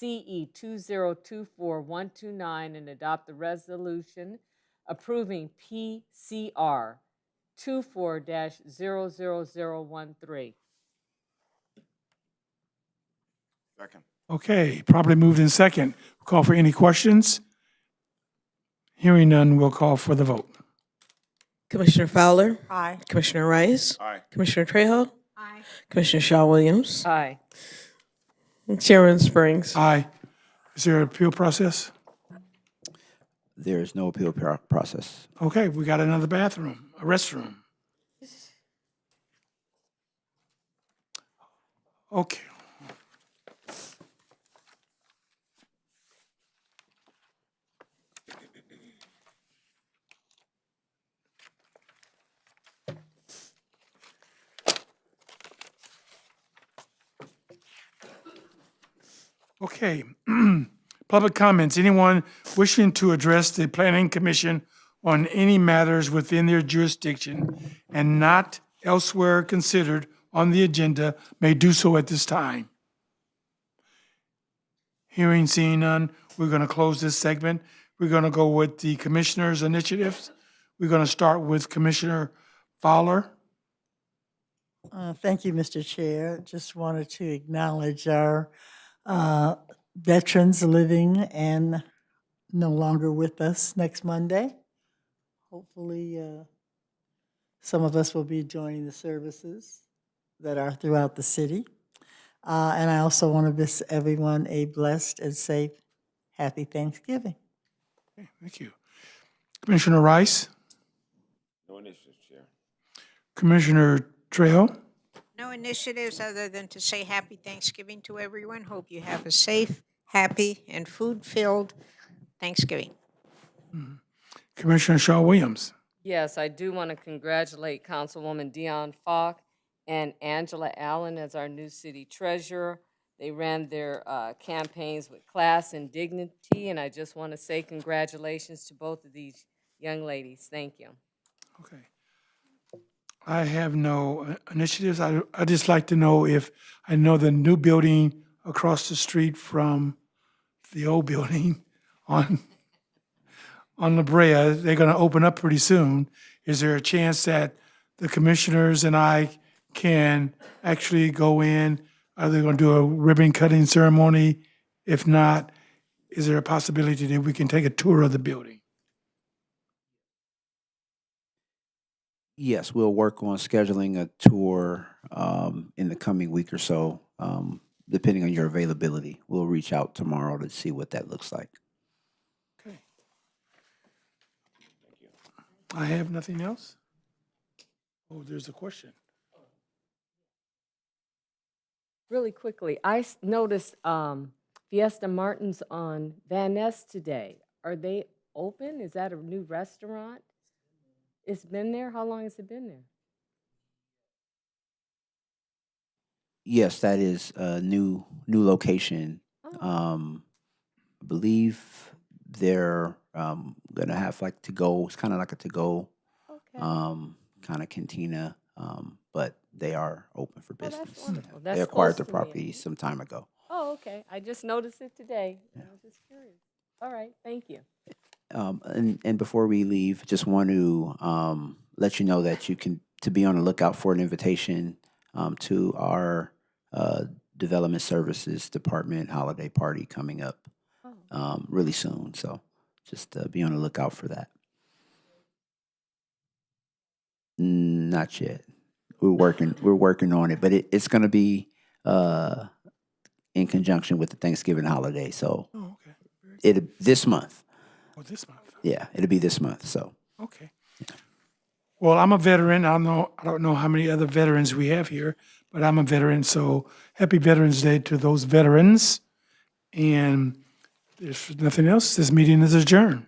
2024129 and adopt the resolution approving PCR 24-00013.
Second.
Okay, probably moved in second. Call for any questions? Hearing none, we'll call for the vote.
Commissioner Fowler,
Aye.
Commissioner Rice,
Aye.
Commissioner Trejo,
Aye.
Commissioner Shaw Williams,
Aye.
Chairman Springs.
Aye. Is there an appeal process?
There is no appeal process.
Okay, we got another bathroom, a restroom. Okay. Okay, public comments. Anyone wishing to address the Planning Commission on any matters within their jurisdiction and not elsewhere considered on the agenda may do so at this time. Hearing, seeing none, we're going to close this segment. We're going to go with the commissioners' initiatives. We're going to start with Commissioner Fowler.
Thank you, Mr. Chair. Just wanted to acknowledge our veterans living and no longer with us next Monday. Hopefully, some of us will be joining the services that are throughout the city. And I also want to wish everyone a blessed and safe, happy Thanksgiving.
Okay, thank you. Commissioner Rice,
No initiatives, Chair.
Commissioner Trejo,
No initiatives other than to say happy Thanksgiving to everyone. Hope you have a safe, happy, and food-filled Thanksgiving.
Commissioner Shaw Williams.
Yes, I do want to congratulate Councilwoman Dion Falk and Angela Allen as our new city treasurer. They ran their campaigns with class and dignity, and I just want to say congratulations to both of these young ladies. Thank you.
Okay. I have no initiatives. I just like to know if, I know the new building across the street from the old building on on La Brea. They're going to open up pretty soon. Is there a chance that the commissioners and I can actually go in? Are they going to do a ribbon cutting ceremony? If not, is there a possibility that we can take a tour of the building?
Yes, we'll work on scheduling a tour in the coming week or so, depending on your availability. We'll reach out tomorrow to see what that looks like.
Okay. I have nothing else. Oh, there's a question.
Really quickly, I noticed Fiesta Martin's on Van Ness today. Are they open? Is that a new restaurant? It's been there? How long has it been there?
Yes, that is a new location.
Oh.
I believe they're gonna have like to go. It's kind of like a to go
Okay.
kind of cantina, but they are open for
Oh, that's
business.
wonderful.
They
That's
acquired
close
the
to me.
property some time ago.
Oh, okay. I just noticed it today. I was just curious. All right, thank you.
And before we leave, just want to let you know that you can to be on the lookout for an invitation to our development services department holiday party coming up
Oh.
really soon. So just be on the lookout for that. Not yet. We're working on it, but it's going to be in conjunction with the Thanksgiving holiday. So
Oh, okay.
this month.
Oh, this month.
Yeah, it'll be this month. So.
Okay. Well, I'm a veteran. I don't know how many other veterans we have here, but I'm a veteran. So happy Veterans Day to those veterans. And if nothing else, this meeting is adjourned.